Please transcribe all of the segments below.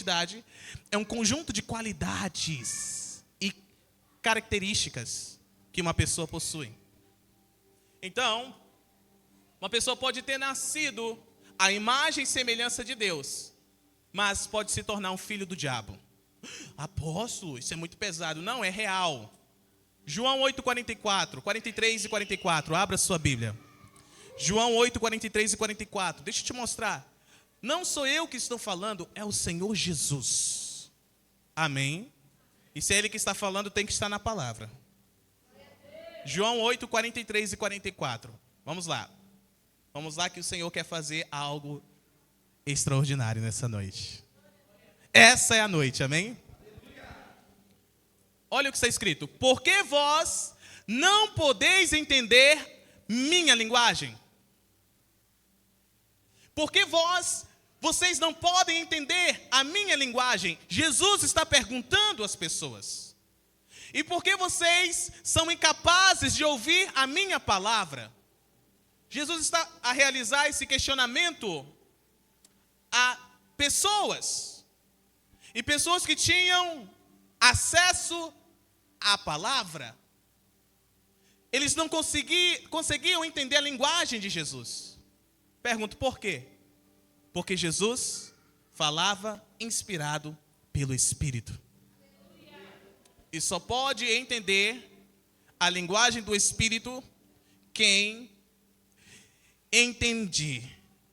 identidade é um conjunto de qualidades e características que uma pessoa possui. Então, uma pessoa pode ter nascido à imagem e semelhança de Deus, mas pode se tornar um filho do diabo. Apóstolo, isso é muito pesado. Não, é real. João 8:44, 43 e 44, abra sua Bíblia. João 8, 43 e 44, deixa eu te mostrar. Não sou eu que estou falando, é o Senhor Jesus. Amém? E se é Ele que está falando, tem que estar na palavra. João 8, 43 e 44. Vamos lá. Vamos lá que o Senhor quer fazer algo extraordinário nessa noite. Essa é a noite, amém? Olha o que está escrito. Porque vós não podeis entender minha linguagem. Porque vocês não podem entender a minha linguagem. Jesus está perguntando às pessoas. E por que vocês são incapazes de ouvir a minha palavra? Jesus está a realizar esse questionamento a pessoas. E pessoas que tinham acesso à palavra. Eles não conseguiam entender a linguagem de Jesus. Pergunto por quê? Porque Jesus falava inspirado pelo Espírito. E só pode entender a linguagem do Espírito quem entende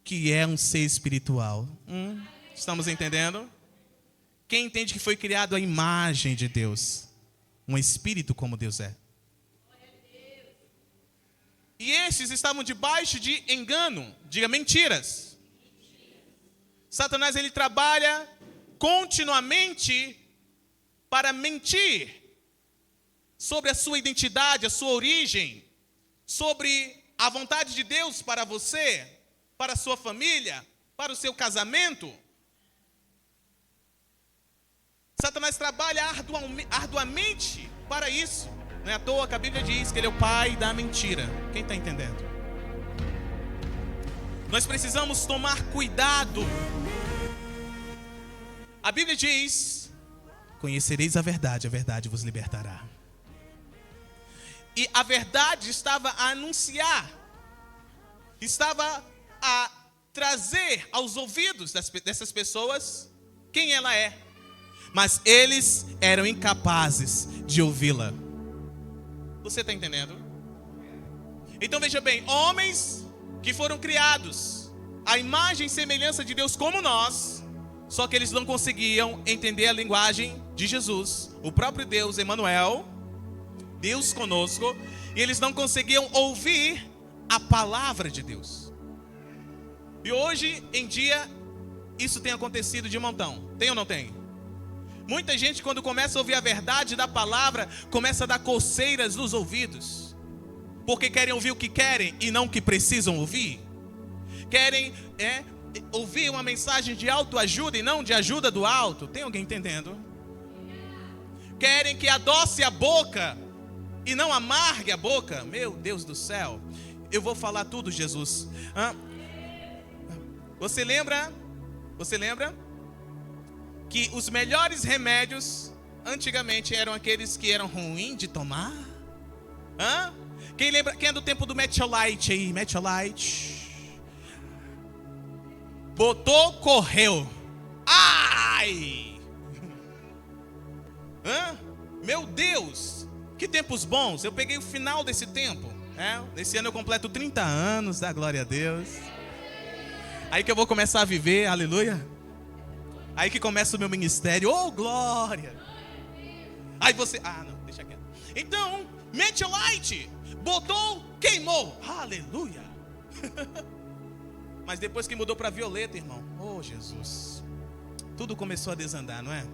que é um ser espiritual. Estamos entendendo? Quem entende que foi criado à imagem de Deus. Um espírito como Deus é. E esses estavam debaixo de engano, diga mentiras. Satanás, ele trabalha continuamente para mentir sobre a sua identidade, a sua origem, sobre a vontade de Deus para você, para a sua família, para o seu casamento. Satanás trabalha arduamente para isso. Não é à toa que a Bíblia diz que ele é o pai da mentira. Quem está entendendo? Nós precisamos tomar cuidado. A Bíblia diz: conhecereis a verdade vos libertará. E a verdade estava a anunciar, estava a trazer aos ouvidos dessas pessoas quem ela é. Mas eles eram incapazes de ouvi-la. Você está entendendo? Então veja bem, homens que foram criados à imagem e semelhança de Deus como nós, só que eles não conseguiam entender a linguagem de Jesus, o próprio Deus, Emmanuel, Deus conosco, e eles não conseguiam ouvir a palavra de Deus. E hoje em dia, isso tem acontecido de montão. Tem ou não tem? Muita gente, quando começa a ouvir a verdade da palavra, começa a dar coceiras nos ouvidos. Porque querem ouvir o que querem e não o que precisam ouvir. Querem ouvir uma mensagem de autoajuda e não de ajuda do alto. Tem alguém entendendo? Querem que adoce a boca e não amargue a boca. Meu Deus do céu. Eu vou falar tudo, Jesus. Você lembra? Que os melhores remédios antigamente eram aqueles que eram ruins de tomar? Quem lembra? Quem é do tempo do Metiolate aí? Metiolate. Botou, correu. Ai! Meu Deus! Que tempos bons! Eu peguei o final desse tempo. Esse ano eu completo 30 anos, dá glória a Deus. Aí que eu vou começar a viver, aleluia. Aí que começa o meu ministério, oh glória. Aí você, não, deixa quieto. Então, Metiolate, botou, queimou, aleluia. Mas depois que mudou para violeta, irmão, oh Jesus, tudo começou a desandar, não é?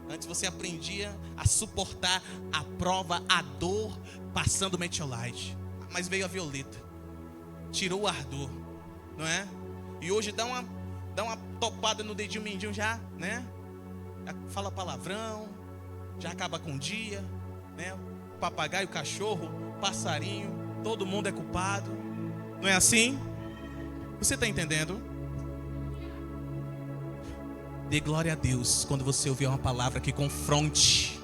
Antes você aprendia a suportar a prova, a dor, passando Metiolate. Mas veio a violeta, tirou o ardor, não é? E hoje dá uma topada no dedinho mindinho já, né? Já fala palavrão, já acaba com o dia, né? O papagaio, o cachorro, o passarinho, todo mundo é culpado. Não é assim? Você está entendendo? Dê glória a Deus quando você ouvir uma palavra que confronte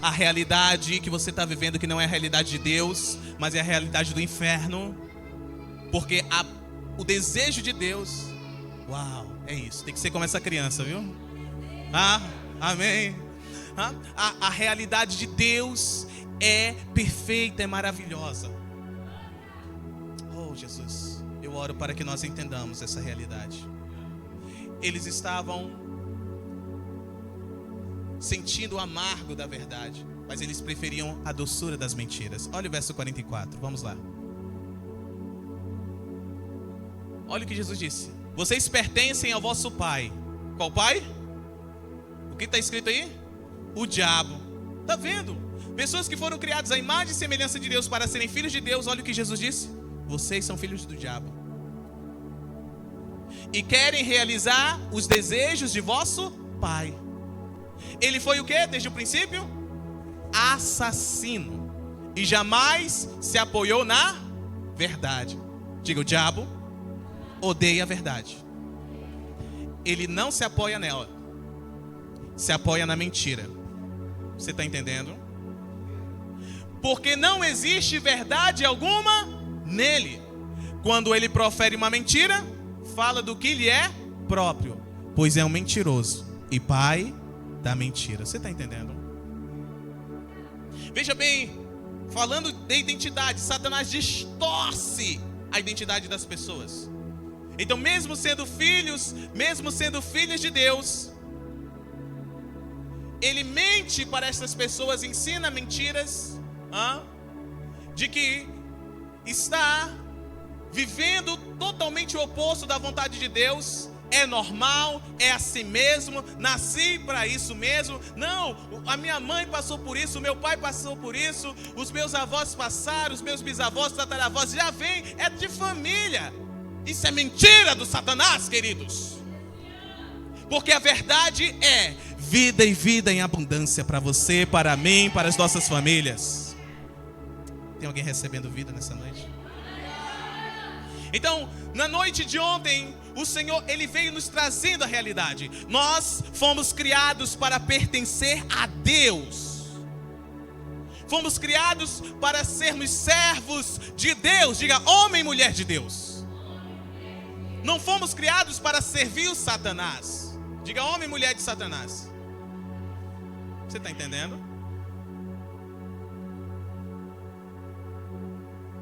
a realidade que você está vivendo, que não é a realidade de Deus, mas é a realidade do inferno. Porque o desejo de Deus, uau, é isso. Tem que ser como essa criança, viu? Amém. A realidade de Deus é perfeita, é maravilhosa. Oh, Jesus, eu oro para que nós entendamos essa realidade. Eles estavam sentindo o amargo da verdade, mas eles preferiam a doçura das mentiras. Olha o verso 44, vamos lá. Olha o que Jesus disse: vocês pertencem ao vosso pai. Qual pai? O que está escrito aí? O diabo. Está vendo? Pessoas que foram criadas à imagem e semelhança de Deus para serem filhos de Deus. Olha o que Jesus disse: vocês são filhos do diabo e querem realizar os desejos de vosso pai. Ele foi o que desde o princípio? Assassino, e jamais se apoiou na verdade. Diga, o diabo odeia a verdade. Ele não se apoia nela, se apoia na mentira. Você está entendendo? Porque não existe verdade alguma nele. Quando ele profere uma mentira, fala do que lhe é próprio, pois é um mentiroso e pai da mentira. Você está entendendo? Veja bem, falando de identidade, Satanás distorce a identidade das pessoas. Então, mesmo sendo filhos de Deus, ele mente para essas pessoas, ensina mentiras, de que está vivendo totalmente o oposto da vontade de Deus. É normal, é assim mesmo, nasci para isso mesmo. Não, a minha mãe passou por isso, o meu pai passou por isso, os meus avós passaram, os meus bisavós, tataravós, já vem, é de família. Isso é mentira do Satanás, queridos. Porque a verdade é vida e vida em abundância para você, para mim, para as nossas famílias. Tem alguém recebendo vida nessa noite? Então, na noite de ontem, o Senhor, Ele veio nos trazendo a realidade. Nós fomos criados para pertencer a Deus. Fomos criados para sermos servos de Deus. Diga, homem e mulher de Deus. Não fomos criados para servir o Satanás. Diga, homem e mulher de Satanás. Você está entendendo?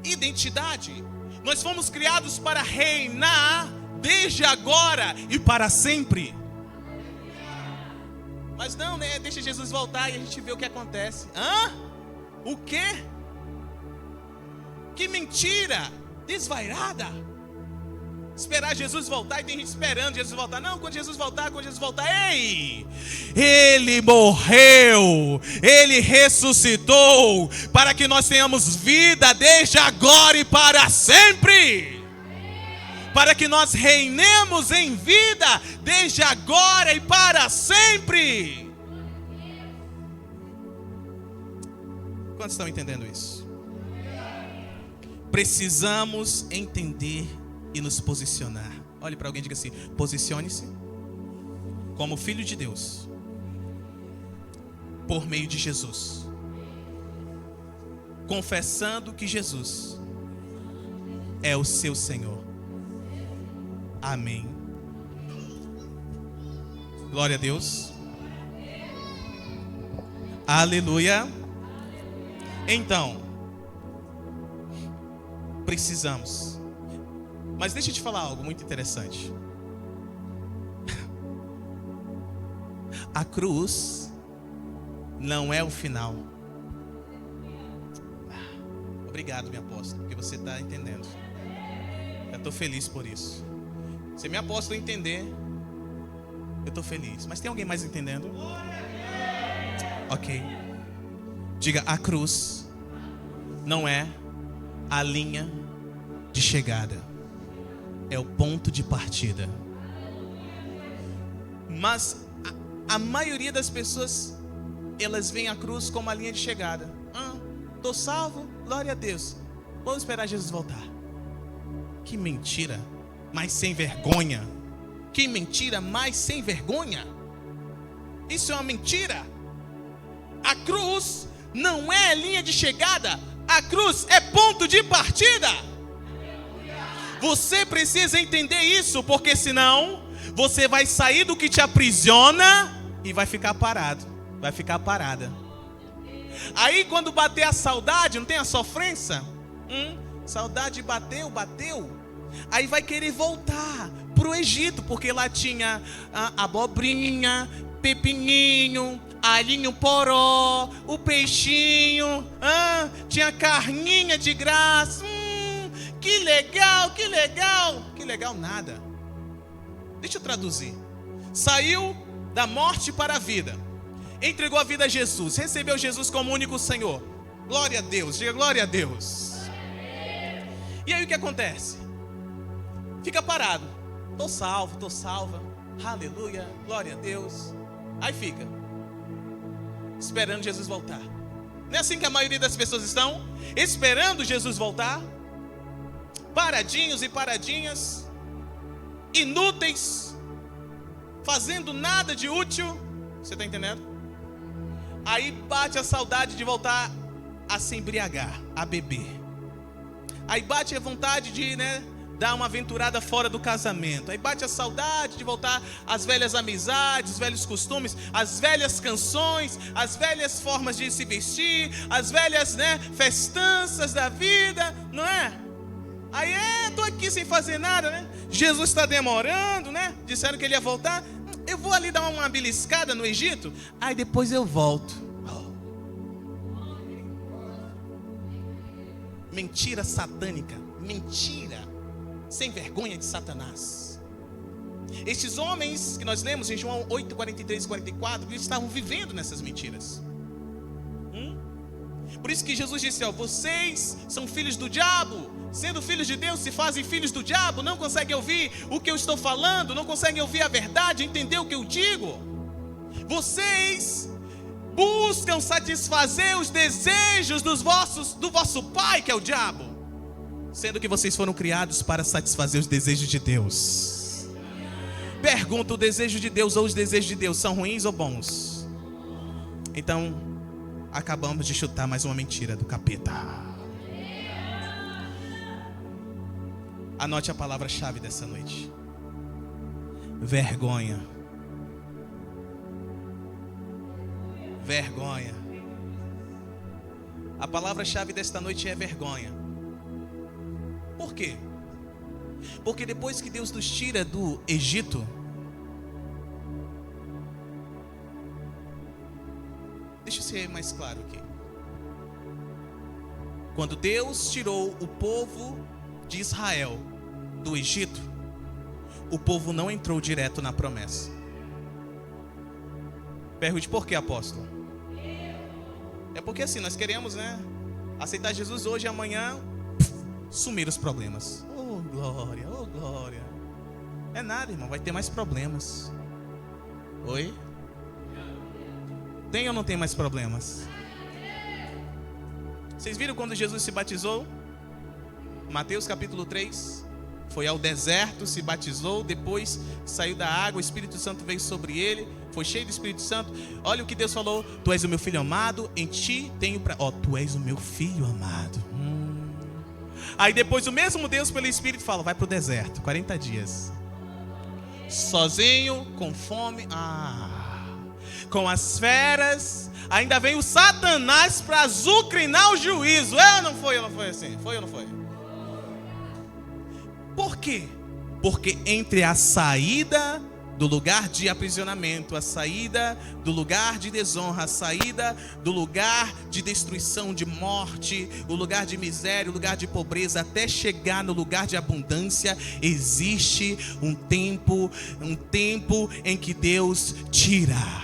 Identidade. Nós fomos criados para reinar desde agora e para sempre. Mas não, né? Deixa Jesus voltar e a gente vê o que acontece. O quê? Que mentira desvairada. Esperar Jesus voltar, e tem gente esperando Jesus voltar. Não, quando Jesus voltar, ei! Ele morreu, Ele ressuscitou, para que nós tenhamos vida desde agora e para sempre. Para que nós reinemos em vida desde agora e para sempre. Quantos estão entendendo isso? Precisamos entender e nos posicionar. Olhe para alguém e diga assim: posicione-se como filho de Deus por meio de Jesus, confessando que Jesus é o seu Senhor. Amém. Glória a Deus. Aleluia. Então, precisamos. Mas deixa eu te falar algo muito interessante. A cruz não é o final. Obrigado, minha apóstola, porque você está entendendo. Eu estou feliz por isso. Se minha apóstola entender, eu estou feliz. Mas tem alguém mais entendendo? Ok. Diga, a cruz não é a linha de chegada. É o ponto de partida. Mas a maioria das pessoas, elas veem a cruz como a linha de chegada. Estou salvo, glória a Deus. Vamos esperar Jesus voltar. Que mentira, mas sem vergonha. Que mentira mais sem vergonha. Isso é uma mentira. A cruz não é linha de chegada. A cruz é ponto de partida. Você precisa entender isso, porque senão você vai sair do que te aprisiona e vai ficar parado, vai ficar parada. Aí quando bater a saudade, não tem a sofrência? Saudade bateu. Aí vai querer voltar pro Egito, porque lá tinha abobrinha, pepininho, alhinho poró, o peixinho, tinha carninha de graça. Que legal. Que legal nada. Deixa eu traduzir. Saiu da morte para a vida. Entregou a vida a Jesus. Recebeu Jesus como único Senhor. Glória a Deus. Diga glória a Deus. E aí o que acontece? Fica parado. Tô salva. Aleluia. Glória a Deus. Aí fica esperando Jesus voltar. Não é assim que a maioria das pessoas estão? Esperando Jesus voltar? Paradinhos e paradinhas, inúteis, fazendo nada de útil. Você está entendendo? Aí bate a saudade de voltar a se embriagar, a beber. Aí bate a vontade de, dar uma aventurada fora do casamento. Aí bate a saudade de voltar às velhas amizades, os velhos costumes, as velhas canções, as velhas formas de se vestir, as velhas, festanças da vida, não é? Aí tô aqui sem fazer nada, Jesus está demorando, Disseram que ele ia voltar. Eu vou ali dar uma beliscada no Egito, aí depois eu volto. Mentira satânica, mentira sem vergonha de Satanás. Estes homens que nós lemos em João 8, 43 e 44, eles estavam vivendo nessas mentiras. Por isso que Jesus disse, vocês são filhos do diabo. Sendo filhos de Deus, se fazem filhos do diabo. Não conseguem ouvir o que eu estou falando. Não conseguem ouvir a verdade, entender o que eu digo. Vocês buscam satisfazer os desejos do vosso pai, que é o diabo, sendo que vocês foram criados para satisfazer os desejos de Deus. Pergunta: o desejo de Deus ou os desejos de Deus são ruins ou bons? Então, acabamos de chutar mais uma mentira do capeta. Anote a palavra-chave dessa noite: vergonha. Vergonha. A palavra-chave desta noite é vergonha. Por quê? Porque depois que Deus nos tira do Egito, deixa eu ser mais claro aqui. Quando Deus tirou o povo de Israel do Egito, o povo não entrou direto na promessa. Pergunte: por que, apóstolo? É porque assim, nós queremos, aceitar Jesus hoje e amanhã sumir os problemas. Oh glória, oh glória. É nada, irmão, vai ter mais problemas. Oi? Tem ou não tem mais problemas? Vocês viram quando Jesus se batizou? Mateus capítulo 3. Foi ao deserto, se batizou, depois saiu da água, o Espírito Santo veio sobre ele, foi cheio do Espírito Santo. Olha o que Deus falou: tu és o meu filho amado, em ti tenho tu és o meu filho amado. Aí depois o mesmo Deus pelo Espírito fala: vai para o deserto, 40 dias. Sozinho, com fome, com as feras. Ainda vem o Satanás para azucrinar o juízo. Não foi assim? Foi ou não foi? Por quê? Porque entre a saída do lugar de aprisionamento, a saída do lugar de desonra, a saída do lugar de destruição, de morte, o lugar de miséria, o lugar de pobreza, até chegar no lugar de abundância, existe um tempo em que Deus tira.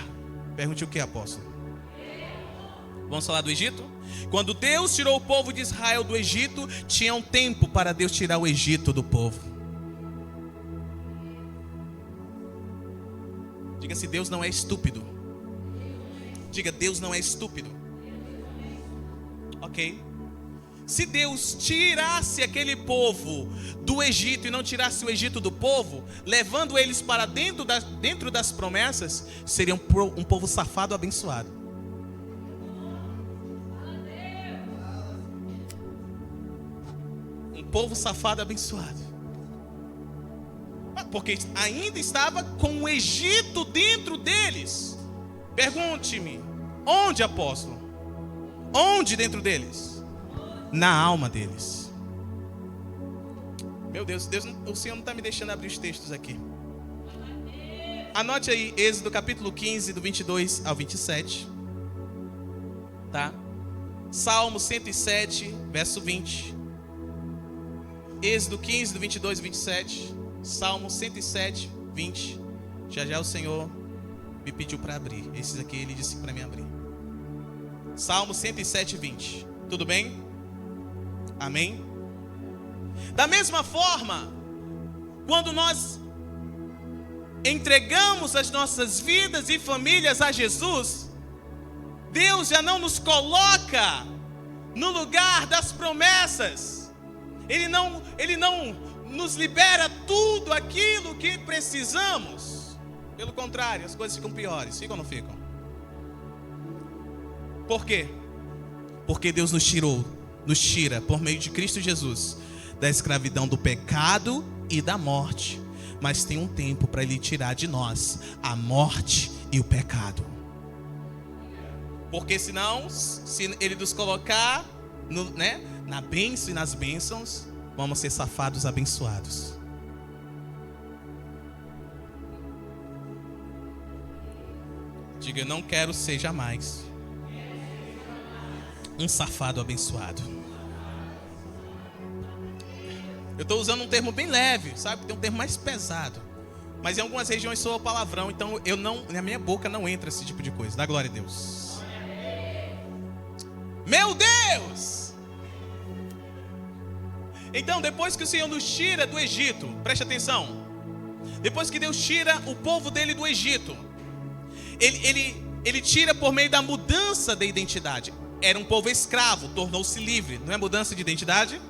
Pergunte: o que, apóstolo? Vamos falar do Egito? Quando Deus tirou o povo de Israel do Egito, tinha um tempo para Deus tirar o Egito do povo. Diga-se: Deus não é estúpido. Diga: Deus não é estúpido. Ok? se Deus tirasse aquele povo do Egito e não tirasse o Egito do povo, levando eles para dentro das promessas, seria um povo safado abençoado. Um povo safado abençoado. Porque ainda estava com o Egito dentro deles. Pergunte-me, onde, apóstolo? Onde dentro deles? Na alma deles. Meu Deus, o Senhor não está me deixando abrir os textos aqui. Anote aí, Êxodo capítulo 15, do 22 ao 27. Tá? Salmo 107, verso 20. Êxodo 15, do 22 ao 27. Salmo 107, 20. Já o Senhor me pediu para abrir. Esses aqui ele disse para mim abrir. Salmo 107, 20. Tudo bem? Amém? Da mesma forma, quando nós entregamos as nossas vidas e famílias a Jesus, Deus já não nos coloca no lugar das promessas. Ele não nos libera tudo aquilo que precisamos. Pelo contrário, as coisas ficam piores. Ficam ou não ficam? Por quê? Porque Deus nos tira por meio de Cristo Jesus da escravidão do pecado e da morte. Mas tem um tempo para Ele tirar de nós a morte e o pecado. Porque senão, se Ele nos colocar na bênção e nas bênçãos, vamos ser safados abençoados. Diga, eu não quero ser jamais um safado abençoado. Eu estou usando um termo bem leve, sabe? Tem um termo mais pesado. Mas em algumas regiões soa palavrão, então na minha boca não entra esse tipo de coisa. Dá glória a Deus. Meu Deus! Então, depois que o Senhor nos tira do Egito, preste atenção. Depois que Deus tira o povo dele do Egito, Ele tira por meio da mudança da identidade. Era um povo escravo, tornou-se livre. Não é mudança de identidade?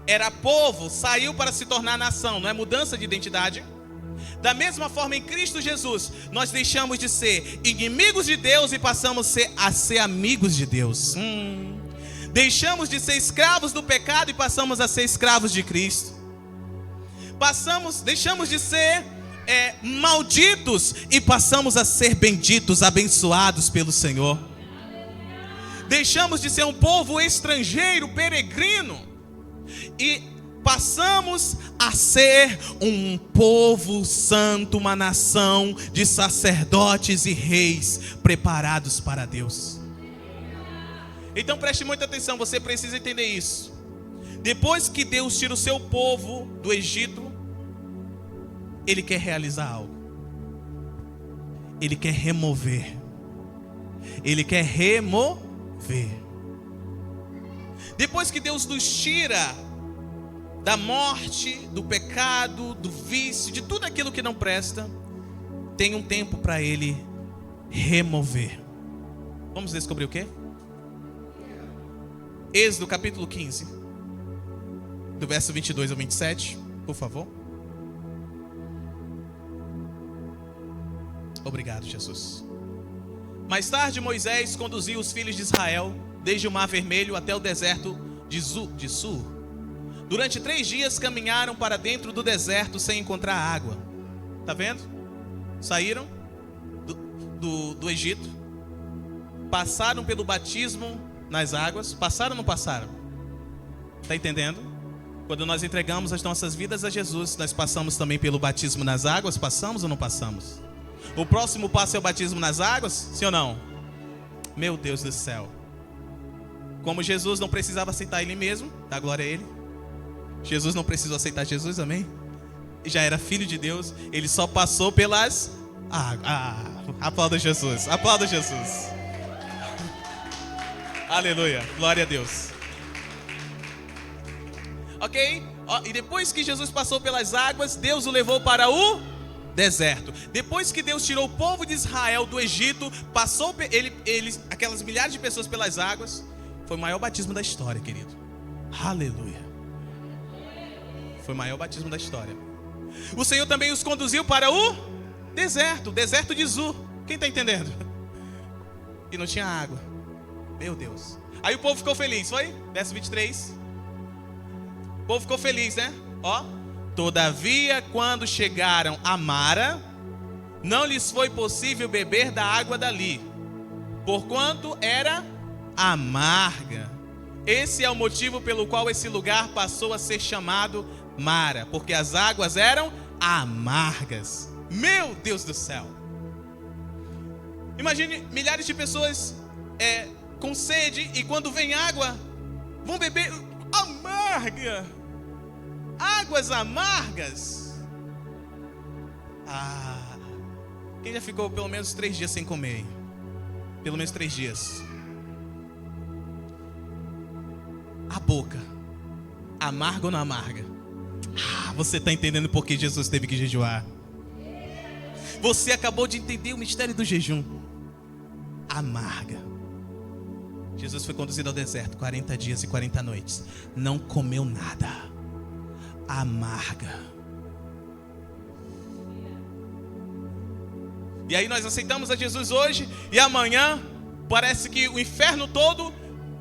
Era povo, saiu para se tornar nação. Não é mudança de identidade? Da mesma forma, em Cristo Jesus, nós deixamos de ser inimigos de Deus e passamos a ser amigos de Deus. Deixamos de ser escravos do pecado e passamos a ser escravos de Cristo. Deixamos de ser malditos e passamos a ser benditos, abençoados pelo Senhor. Deixamos de ser um povo estrangeiro, peregrino, e passamos a ser um povo santo, uma nação de sacerdotes e reis preparados para Deus. Então preste muita atenção, você precisa entender isso. Depois que Deus tira o seu povo do Egito, Ele quer realizar algo. Ele quer remover. Ele quer remover. Depois que Deus nos tira da morte, do pecado, do vício, de tudo aquilo que não presta, tem um tempo para Ele remover. Vamos descobrir o quê? Êxodo capítulo 15, do verso 22 ao 27, por favor. Obrigado, Jesus. Mais tarde, Moisés conduziu os filhos de Israel desde o Mar Vermelho até o deserto de Sur. Durante 3 dias caminharam para dentro do deserto sem encontrar água. Está vendo? Saíram do Egito, passaram pelo batismo nas águas. Passaram ou não passaram? Está entendendo? Quando nós entregamos as nossas vidas a Jesus, nós passamos também pelo batismo nas águas. Passamos ou não passamos? O próximo passo é o batismo nas águas? Sim ou não? Meu Deus do céu. Como Jesus não precisava aceitar Ele mesmo, dá glória a Ele. Jesus não precisou aceitar Jesus, amém? Já era filho de Deus, Ele só passou pelas águas. Aplauda Jesus, aplauda Jesus. Aleluia, glória a Deus. Ok? E depois que Jesus passou pelas águas, Deus o levou para o deserto. Depois que Deus tirou o povo de Israel do Egito, passou aquelas milhares de pessoas pelas águas. Foi o maior batismo da história, querido. Aleluia. Foi o maior batismo da história. O Senhor também os conduziu para o deserto de Zur. Quem está entendendo? E não tinha água. Meu Deus. Aí o povo ficou feliz, foi? Verso 23. O povo ficou feliz, né? Ó. Todavia, quando chegaram a Mara, não lhes foi possível beber da água dali, porquanto era amarga. Esse é o motivo pelo qual esse lugar passou a ser chamado Mara, porque as águas eram amargas. Meu Deus do céu. Imagine milhares de pessoas com sede, e quando vem água, vão beber amarga. Águas amargas. Quem já ficou pelo menos 3 dias sem comer? Pelo menos 3 dias. A boca, amarga ou não amarga? Você está entendendo por que Jesus teve que jejuar? Você acabou de entender o mistério do jejum. Amarga. Jesus foi conduzido ao deserto 40 dias e 40 noites. Não comeu nada. Amarga. E aí nós aceitamos a Jesus hoje, e amanhã parece que o inferno todo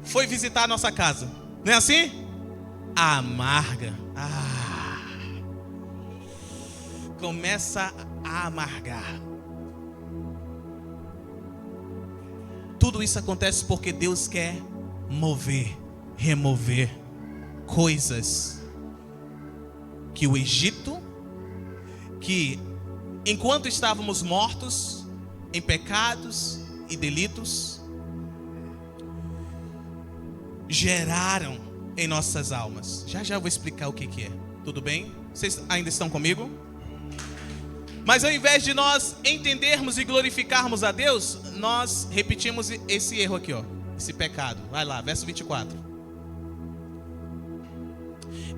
foi visitar a nossa casa. Não é assim? Amarga. Começa a amargar. Tudo isso acontece porque Deus quer remover coisas que o Egito, que enquanto estávamos mortos em pecados e delitos, geraram em nossas almas. Já vou explicar o que é. Tudo bem? Vocês ainda estão comigo? Mas ao invés de nós entendermos e glorificarmos a Deus, nós repetimos esse erro aqui, ó, esse pecado. Vai lá, verso 24.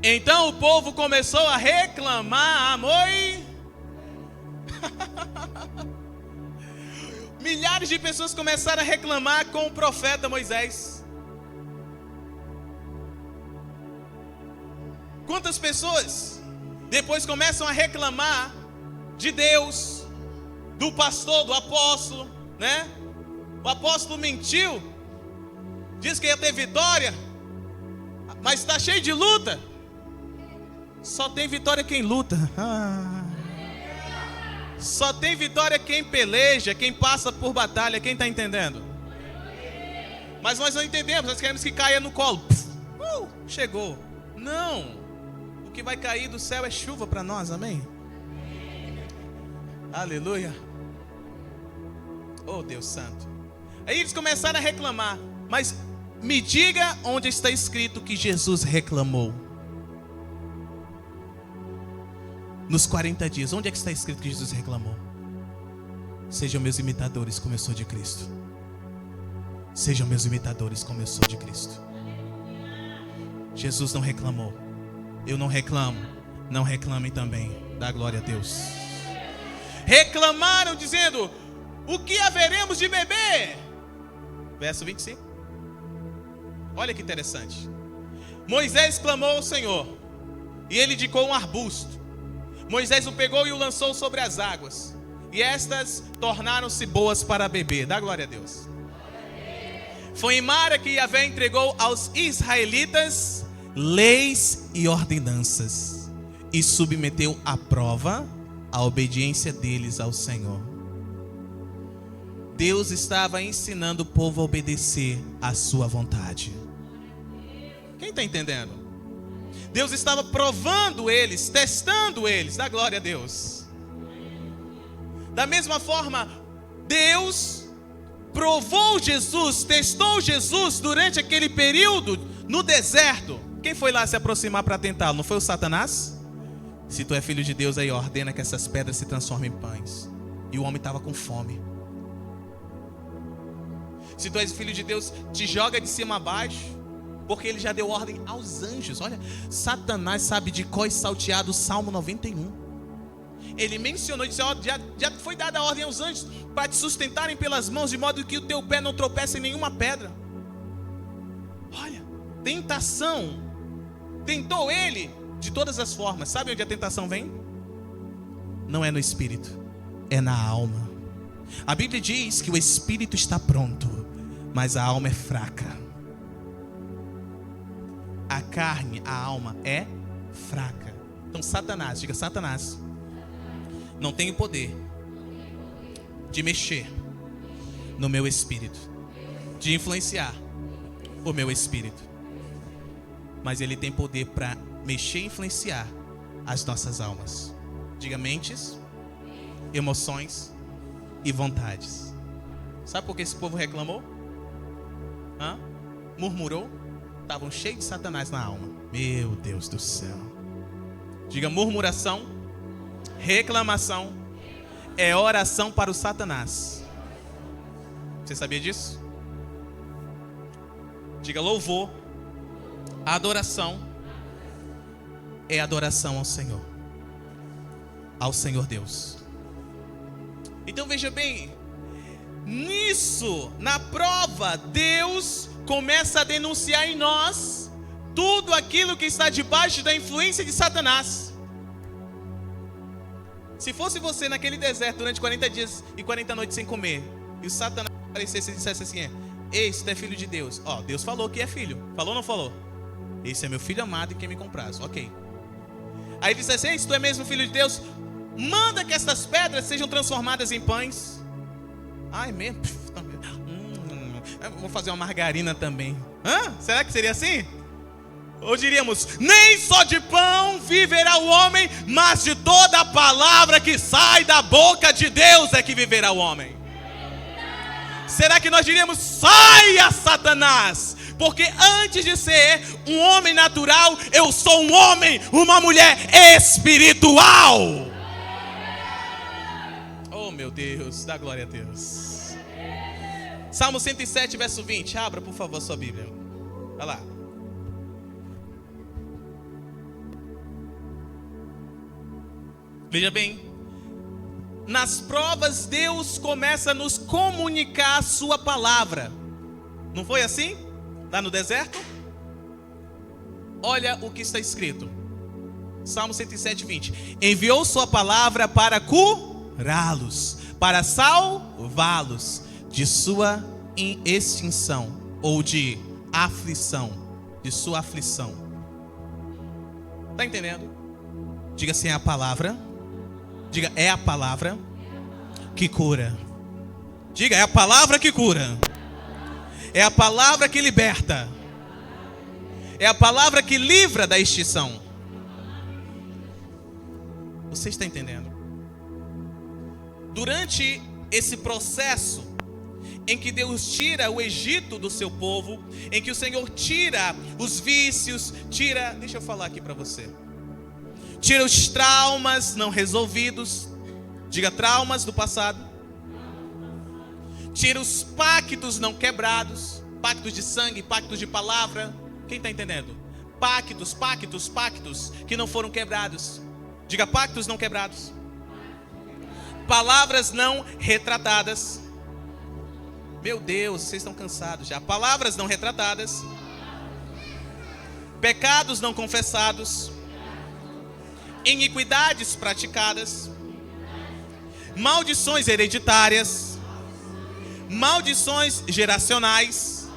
Então o povo começou a reclamar, Milhares de pessoas começaram a reclamar com o profeta Moisés. Quantas pessoas depois começam a reclamar de Deus, do pastor, do apóstolo, né? O apóstolo mentiu, diz que ia ter vitória, mas está cheio de luta. Só tem vitória quem luta. Só tem vitória quem peleja, quem passa por batalha. Quem está entendendo? Mas nós não entendemos, nós queremos que caia no colo. Chegou. Não. O que vai cair do céu é chuva para nós, amém? Aleluia. Oh Deus santo. Aí eles começaram a reclamar. Mas me diga onde está escrito que Jesus reclamou. Nos 40 dias, onde é que está escrito que Jesus reclamou? Sejam meus imitadores como eu sou de Cristo. Sejam meus imitadores como eu sou de Cristo. Jesus não reclamou. Eu não reclamo. Não reclamem também. Dá glória a Deus. Reclamaram dizendo: o que haveremos de beber? Verso 25. Olha que interessante. Moisés clamou ao Senhor, e ele indicou um arbusto. Moisés o pegou e o lançou sobre as águas, e estas tornaram-se boas para beber. Dá glória a Deus. Foi em Mara que Yahvé entregou aos israelitas leis e ordenanças, e submeteu à prova a obediência deles ao Senhor. Deus estava ensinando o povo a obedecer à sua vontade. Quem está entendendo? Deus estava provando eles, testando eles. Dá glória a Deus. Da mesma forma, Deus provou Jesus, testou Jesus durante aquele período no deserto. Quem foi lá se aproximar para tentá-lo? Não foi o Satanás? Se tu é filho de Deus, aí ordena que essas pedras se transformem em pães. E o homem estava com fome. Se tu és filho de Deus, te joga de cima a baixo, porque ele já deu ordem aos anjos. Olha, Satanás sabe de cor e salteado o Salmo 91. Ele mencionou, disse: ó, já foi dada a ordem aos anjos para te sustentarem pelas mãos, de modo que o teu pé não tropece em nenhuma pedra. Olha, tentação tentou ele de todas as formas. Sabe onde a tentação vem? Não é no espírito, é na alma. A Bíblia diz que o espírito está pronto, mas a alma é fraca. A carne, a alma é fraca. Então Satanás, diga Satanás, não tem o poder de mexer no meu espírito, de influenciar o meu espírito. Mas ele tem poder para mexer e influenciar as nossas almas. Diga mentes, emoções e vontades. Sabe por que esse povo reclamou? Murmurou? Estavam cheios de Satanás na alma. Meu Deus do céu. Diga murmuração, reclamação é oração para o Satanás. Você sabia disso? Diga louvor, adoração é adoração ao Senhor. Ao Senhor Deus. Então veja bem, nisso, na prova, Deus começa a denunciar em nós tudo aquilo que está debaixo da influência de Satanás. Se fosse você naquele deserto durante 40 dias e 40 noites sem comer, e o Satanás aparecesse e dissesse assim: ei, você é filho de Deus. Deus falou que é filho. Falou ou não falou? Esse é meu filho amado e quem me compraz. Ok. Aí ele disse assim: ei, se tu é mesmo filho de Deus, manda que estas pedras sejam transformadas em pães. Ai, mesmo? Vou fazer uma margarina também. Será que seria assim? Ou diríamos: nem só de pão viverá o homem, mas de toda a palavra que sai da boca de Deus é que viverá o homem. Será que nós diríamos: saia, Satanás? Porque antes de ser um homem natural, eu sou um homem, uma mulher espiritual. Oh meu Deus, dá glória a Deus. Salmo 107, verso 20. Abra por favor a sua Bíblia. Vai lá. Veja bem, nas provas Deus começa a nos comunicar a sua palavra. Não foi assim? Lá no deserto? Olha o que está escrito. Salmo 107, 20. Enviou sua palavra para curá-los, para salvá-los de sua extinção, ou de aflição, de sua aflição. Está entendendo? Diga assim: é a palavra. Diga: é a palavra que cura. Diga: é a palavra que cura. É a palavra que liberta. É a palavra que livra da extinção. Você está entendendo? Durante esse processo em que Deus tira o Egito do seu povo, em que o Senhor tira os vícios, deixa eu falar aqui para você. Tira os traumas não resolvidos. Diga: traumas do passado. Tira os pactos não quebrados. Pactos de sangue, pactos de palavra. Quem está entendendo? Pactos que não foram quebrados. Diga: pactos não quebrados. Palavras não retratadas. Meu Deus, vocês estão cansados já. Palavras não retratadas. Pecados não confessados. Iniquidades praticadas. Maldições hereditárias. Maldições geracionais.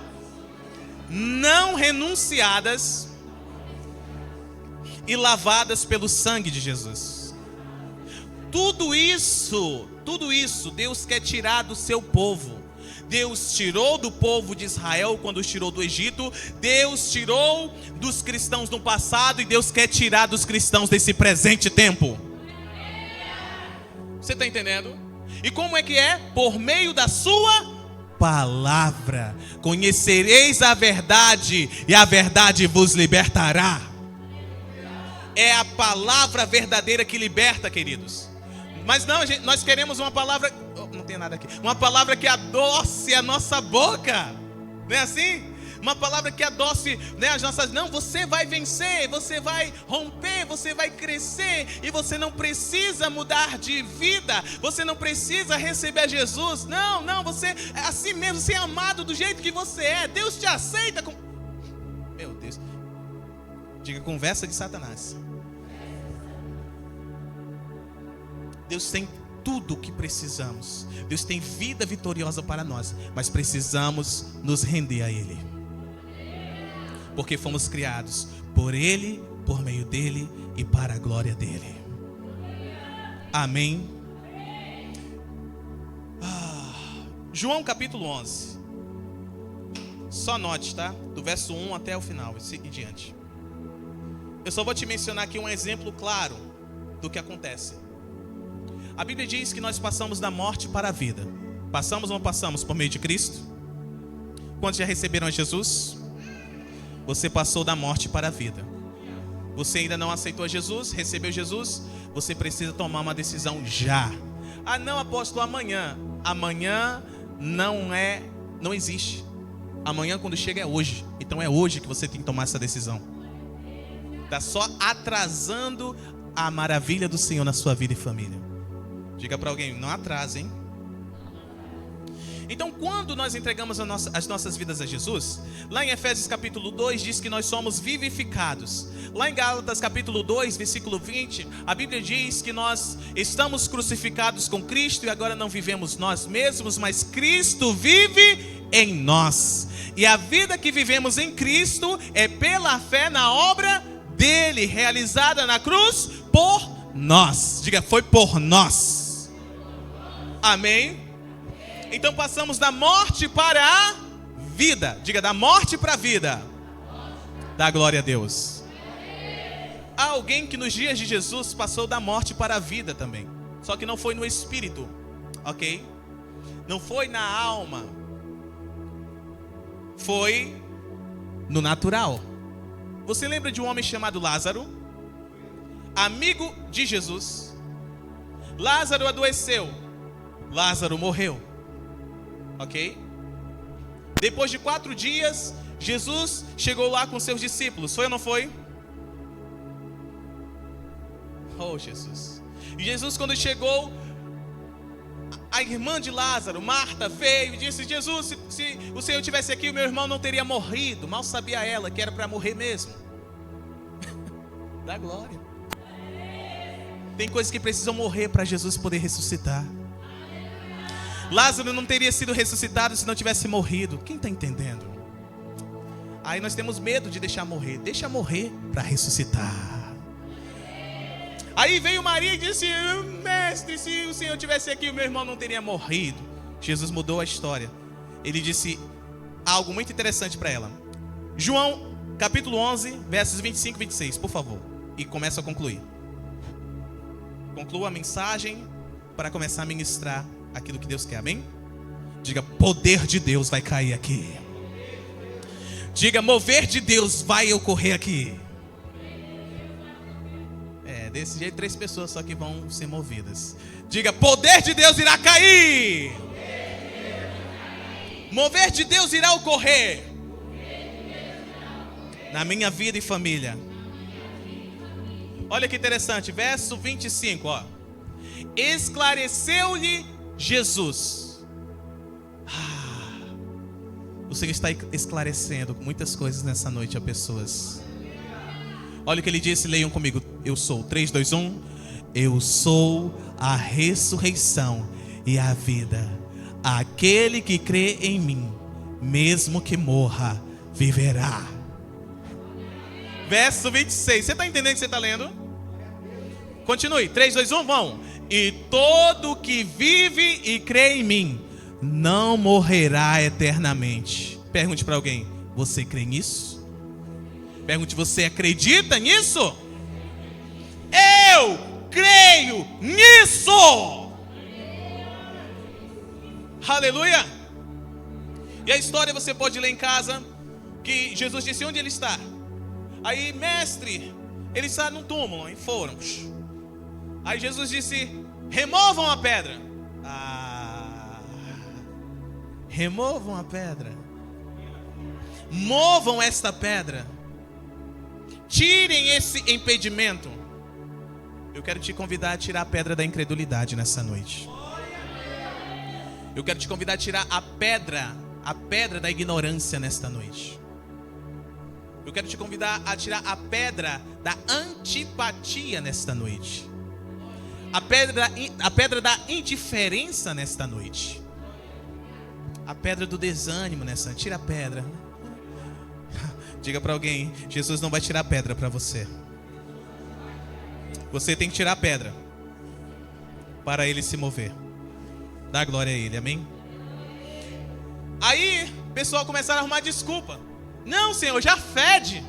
Não renunciadas. E lavadas pelo sangue de Jesus. Tudo isso Deus quer tirar do seu povo. Deus tirou do povo de Israel quando os tirou do Egito. Deus tirou dos cristãos no passado e Deus quer tirar dos cristãos desse presente tempo. Você está entendendo? E como é que é? Por meio da sua palavra. Conhecereis a verdade e a verdade vos libertará. É a palavra verdadeira que liberta, queridos. Mas não, gente, nós queremos uma palavra... não tem nada aqui. Uma palavra que adoce a nossa boca. Não é assim? Uma palavra que adoce, né, as nossas... Não, você vai vencer, você vai romper, você vai crescer. E você não precisa mudar de vida. Você não precisa receber a Jesus. Não, você é assim mesmo, você é amado do jeito que você é. Deus te aceita com... Meu Deus. Diga, conversa de Satanás. Deus tem tudo o que precisamos. Deus tem vida vitoriosa para nós, mas precisamos nos render a Ele. Porque fomos criados por Ele, por meio dEle e para a glória dEle. Amém. João capítulo 11. Só note, tá? Do verso 1 até o final e diante. Eu só vou te mencionar aqui um exemplo claro do que acontece. A Bíblia diz que nós passamos da morte para a vida. Passamos ou não passamos por meio de Cristo? Quantos já receberam a Jesus? Você passou da morte para a vida. Você ainda não aceitou Jesus, recebeu Jesus? Você precisa tomar uma decisão já. Ah não, apóstolo, amanhã. Amanhã não existe. Amanhã quando chega é hoje. Então é hoje que você tem que tomar essa decisão. Está só atrasando a maravilha do Senhor na sua vida e família. Diga para alguém, não atrasa, hein? Então, quando nós entregamos as nossas vidas a Jesus, lá em Efésios capítulo 2 diz que nós somos vivificados. Lá em Gálatas capítulo 2, versículo 20, a Bíblia diz que nós estamos crucificados com Cristo e agora não vivemos nós mesmos, mas Cristo vive em nós. E a vida que vivemos em Cristo é pela fé na obra dele, realizada na cruz por nós. Diga, foi por nós. Amém? Então passamos da morte para a vida. Diga, da morte para a vida. Dá glória a Deus. Há alguém que nos dias de Jesus passou da morte para a vida também. Só que não foi no espírito, ok? Não foi na alma. Foi no natural. Você lembra de um homem chamado Lázaro? Amigo de Jesus. Lázaro adoeceu. Lázaro morreu. Ok? Depois de 4 dias, Jesus chegou lá com seus discípulos. Foi ou não foi? Oh, Jesus. E Jesus, quando chegou, a irmã de Lázaro, Marta, veio e disse: Jesus, se o Senhor estivesse aqui, o meu irmão não teria morrido. Mal sabia ela que era para morrer mesmo. Dá glória. Tem coisas que precisam morrer para Jesus poder ressuscitar. Lázaro não teria sido ressuscitado se não tivesse morrido. Quem está entendendo? Aí nós temos medo de deixar morrer. Deixa morrer para ressuscitar. Aí veio Maria e disse: mestre, se o Senhor tivesse aqui, o meu irmão não teria morrido. Jesus mudou a história. Ele disse algo muito interessante para ela. João capítulo 11, versos 25 e 26, por favor. E começa a concluir. Conclua a mensagem para começar a ministrar aquilo que Deus quer, amém? Diga, poder de Deus vai cair aqui. Diga, mover de Deus vai ocorrer aqui. Desse jeito 3 pessoas só que vão ser movidas. Diga, poder de Deus irá cair. Mover de Deus irá ocorrer na minha vida e família. Olha que interessante, verso 25, ó. Esclareceu-lhe Jesus. O Senhor está esclarecendo muitas coisas nessa noite a pessoas. Olha o que ele disse, leiam comigo. Eu sou, 3, 2, 1. Eu sou a ressurreição e a vida. Aquele que crê em mim, mesmo que morra, viverá. Verso 26. Você está entendendo o que você está lendo? Continue, 3, 2, 1, vão. E todo que vive e crê em mim não morrerá eternamente. Pergunte para alguém: você crê nisso? Pergunte: você acredita nisso? Eu creio nisso. Aleluia. E a história você pode ler em casa, que Jesus disse: onde ele está? Aí, mestre, ele está num túmulo. E foram. Aí Jesus disse: removam a pedra. Removam a pedra. Movam esta pedra. Tirem esse impedimento. Eu quero te convidar a tirar a pedra da incredulidade nessa noite. Eu quero te convidar a tirar a pedra da ignorância nesta noite. Eu quero te convidar a tirar a pedra da antipatia nesta noite. A pedra da indiferença nesta noite. A pedra do desânimo nessa noite. Tira a pedra. Diga para alguém, Jesus não vai tirar a pedra para você. Você tem que tirar a pedra para ele se mover. Dá glória a ele, amém? Aí, o pessoal começaram a arrumar desculpa. Não, Senhor, já fede.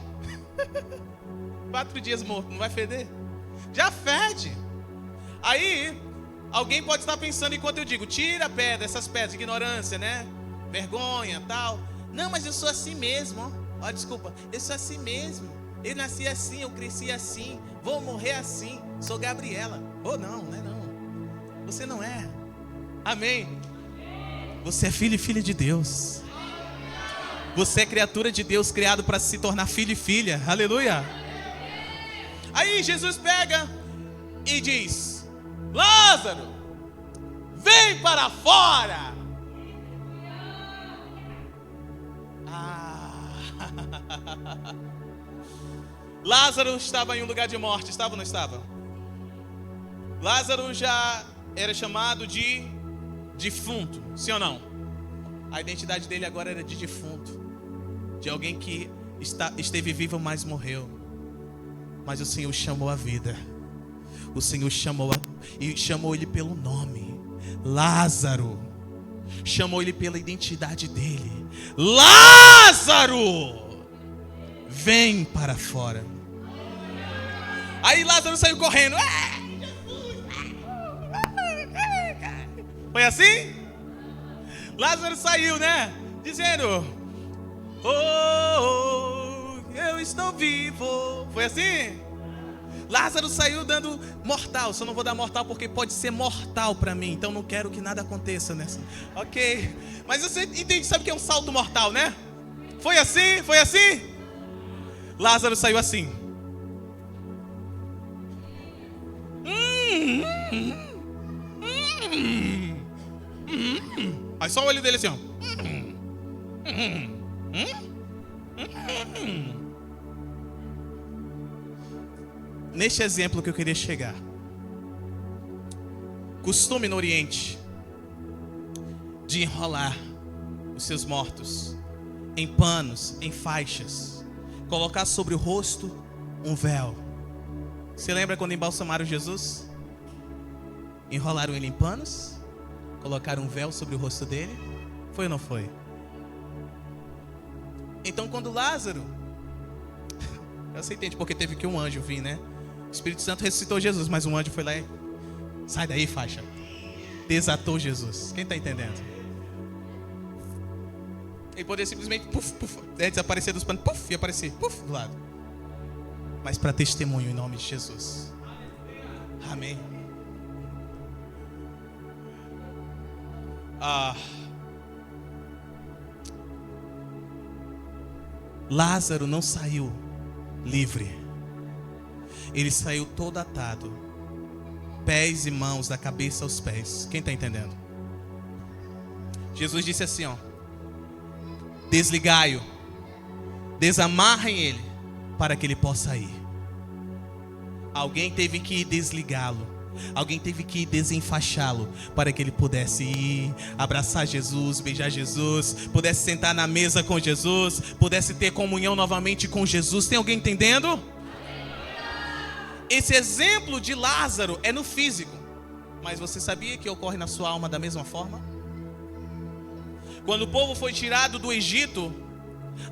4 dias morto, não vai feder? Já fede. Aí, alguém pode estar pensando enquanto eu digo, tira a pedra, essas pedras, ignorância, né? Vergonha, tal. Não, mas eu sou assim mesmo, ó. Desculpa, eu sou assim mesmo. Eu nasci assim, eu cresci assim. Vou morrer assim. Sou Gabriela. Oh, não, não é não. Você não é. Amém. Você é filho e filha de Deus. Você é criatura de Deus, criado para se tornar filho e filha. Aleluia. Aí Jesus pega e diz: Lázaro, vem para fora. Lázaro estava em um lugar de morte. Estava ou não estava? Lázaro já era chamado de defunto. Sim ou não? A identidade dele agora era de defunto, de alguém que esteve vivo, mas morreu. Mas o Senhor chamou a vida. O Senhor chamou ele pelo nome. Lázaro. Chamou ele pela identidade dele. Lázaro, vem para fora. Aí Lázaro saiu correndo. Foi assim? Lázaro saiu, né? Dizendo: oh, eu estou vivo. Foi assim? Lázaro saiu dando mortal. Só não vou dar mortal porque pode ser mortal para mim. Então não quero que nada aconteça nessa. Ok. Mas você entende, sabe o que é um salto mortal, né? Foi assim? Foi assim? Lázaro saiu assim. Aí só o olho dele assim, ó. Neste exemplo que eu queria chegar. Costume no Oriente de enrolar os seus mortos em panos, em faixas, colocar sobre o rosto um véu. Você lembra quando embalsamaram Jesus? Enrolaram ele em panos, colocaram um véu sobre o rosto dele. Foi ou não foi? Então quando Lázaro, você entende porque teve que um anjo vir, né? O Espírito Santo ressuscitou Jesus, mas um anjo foi lá e: sai daí, faixa. Desatou Jesus. Quem está entendendo? Ele poderia simplesmente desaparecer dos panos, e aparecer do lado. Mas para testemunho em nome de Jesus. Amém. Lázaro não saiu livre. Ele saiu todo atado, pés e mãos, da cabeça aos pés. Quem está entendendo? Jesus disse assim, ó: desligai-o, desamarrem ele, para que ele possa ir. Alguém teve que desligá-lo. Alguém teve que desenfaixá-lo para que ele pudesse ir, abraçar Jesus, beijar Jesus, pudesse sentar na mesa com Jesus, pudesse ter comunhão novamente com Jesus. Tem alguém entendendo? Esse exemplo de Lázaro é no físico, mas você sabia que ocorre na sua alma da mesma forma? Quando o povo foi tirado do Egito,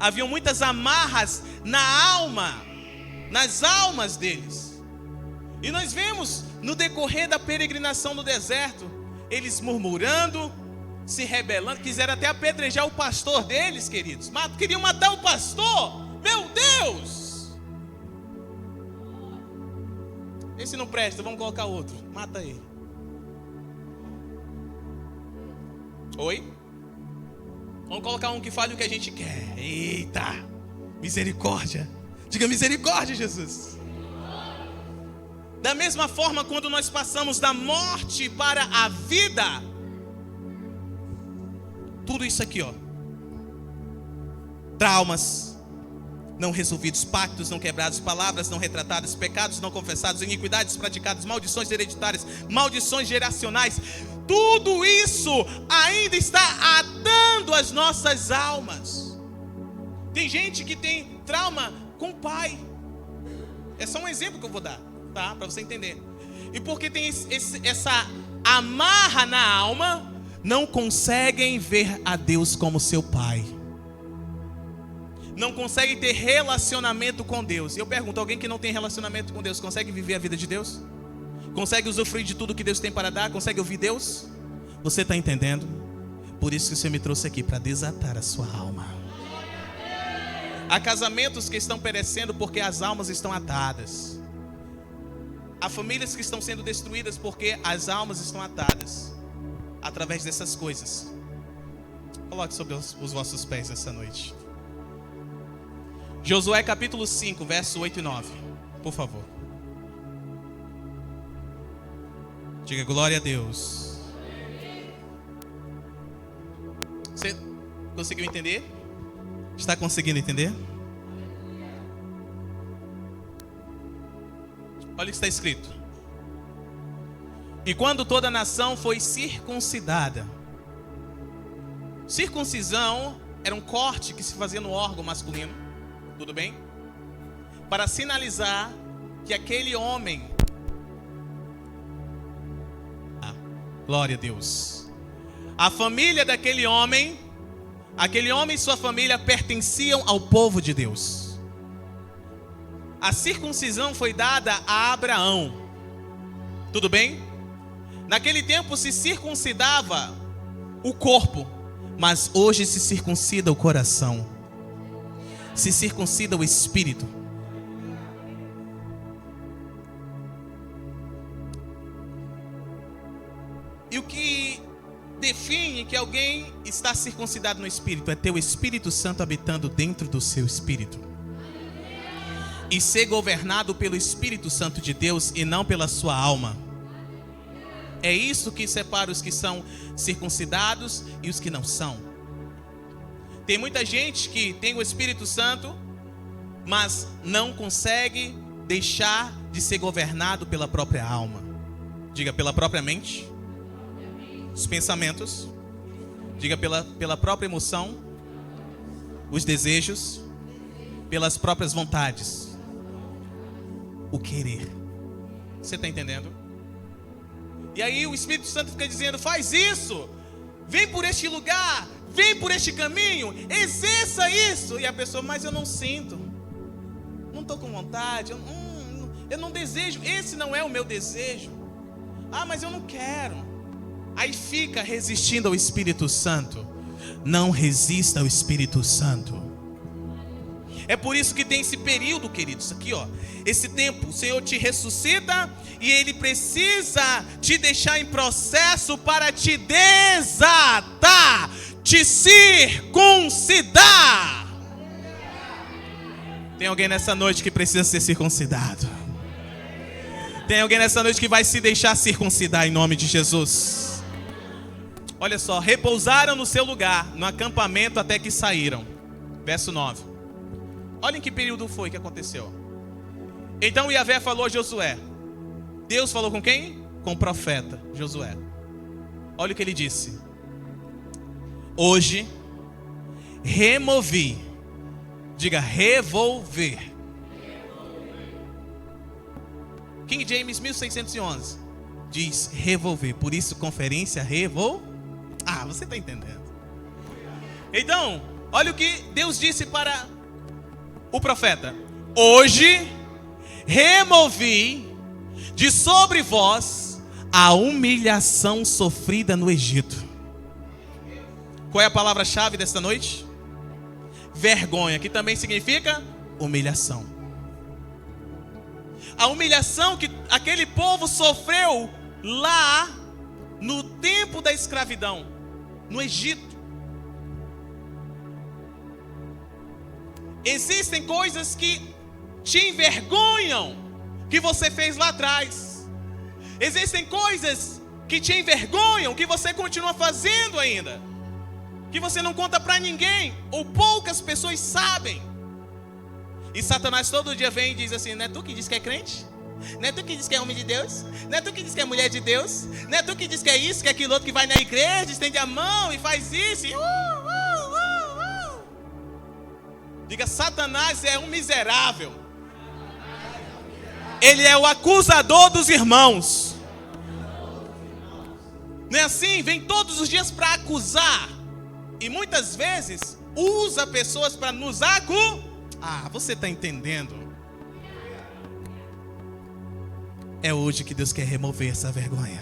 haviam muitas amarras na alma, nas almas deles. E nós vemos no decorrer da peregrinação no deserto, eles murmurando, se rebelando, quiseram até apedrejar o pastor deles, queridos. Queriam matar o pastor. Meu Deus! Esse não presta, vamos colocar outro. Mata ele. Oi? Vamos colocar um que fale o que a gente quer. Eita! Misericórdia. Diga misericórdia, Jesus. Da mesma forma, quando nós passamos da morte para a vida, tudo isso aqui, ó, traumas, não resolvidos, pactos não quebrados, palavras não retratadas, pecados não confessados, iniquidades praticadas, maldições hereditárias, maldições geracionais. Tudo isso ainda está atando as nossas almas. Tem gente que tem trauma com o pai. É só um exemplo que eu vou dar, tá? Para você entender. E porque tem essa amarra na alma, não conseguem ver a Deus como seu pai. Não conseguem ter relacionamento com Deus. Eu pergunto, alguém que não tem relacionamento com Deus, consegue viver a vida de Deus? Consegue usufruir de tudo que Deus tem para dar? Consegue ouvir Deus? Você está entendendo? Por isso que o Senhor me trouxe aqui, para desatar a sua alma. Há casamentos que estão perecendo porque as almas estão atadas. Há famílias que estão sendo destruídas porque as almas estão atadas. Através dessas coisas. Coloque sobre os vossos pés essa noite. Josué capítulo 5, verso 8 e 9. Por favor. Diga glória a Deus. Você conseguiu entender? Está conseguindo entender? Olha o que está escrito. E quando toda a nação foi circuncidada. Circuncisão era um corte que se fazia no órgão masculino. Tudo bem? Para sinalizar que aquele homem... glória a Deus. A família daquele homem, aquele homem e sua família pertenciam ao povo de Deus. A circuncisão foi dada a Abraão. Tudo bem? Naquele tempo se circuncidava o corpo, mas hoje se circuncida o coração. Se circuncida o espírito. E o que define que alguém está circuncidado no espírito é ter o Espírito Santo habitando dentro do seu espírito. E ser governado pelo Espírito Santo de Deus e não pela sua alma. É isso que separa os que são circuncidados e os que não são. Tem muita gente que tem o Espírito Santo, mas não consegue deixar de ser governado pela própria alma. Diga, pela própria mente. Os pensamentos. Diga, pela própria emoção. Os desejos. Pelas próprias vontades. O querer. Você está entendendo? E aí o Espírito Santo fica dizendo, faz isso. Vem por este lugar. Vem por este caminho, exerça isso. E a pessoa, mas eu não sinto. Não estou com vontade. Eu não desejo. Esse não é o meu desejo. Ah, mas eu não quero. Aí fica resistindo ao Espírito Santo. Não resista ao Espírito Santo. É por isso que tem esse período, queridos. Aqui, ó. Esse tempo, o Senhor te ressuscita. E Ele precisa te deixar em processo para te desatar. Te circuncidar. Tem alguém nessa noite que precisa ser circuncidado? Tem alguém nessa noite que vai se deixar circuncidar em nome de Jesus? Olha só, repousaram no seu lugar, no acampamento até que saíram. Verso 9. Olha em que período foi que aconteceu. Então Yahvé falou a Josué. Deus falou com quem? Com o profeta Josué. Olha o que ele disse. Hoje, removi. Diga, revolver. King James 1611 diz revolver. Por isso, conferência você está entendendo. Então, olha o que Deus disse para o profeta. Hoje, removi de sobre vós a humilhação sofrida no Egito. Qual é a palavra-chave desta noite? Vergonha, que também significa humilhação. A humilhação que aquele povo sofreu lá no tempo da escravidão, no Egito. Existem coisas que te envergonham, que você fez lá atrás. Existem coisas que te envergonham, que você continua fazendo ainda, que você não conta para ninguém, ou poucas pessoas sabem. E Satanás todo dia vem e diz assim: não é tu que diz que é crente? Não é tu que diz que é homem de Deus? Não é tu que diz que é mulher de Deus? Não é tu que diz que é isso, que é aquilo outro, que vai na igreja, estende a mão e faz isso? E Diga: Satanás é um miserável. Ele é o acusador dos irmãos. Não é assim? Vem todos os dias para acusar. E muitas vezes usa pessoas para nos acusar. Ah, você está entendendo? É hoje que Deus quer remover essa vergonha.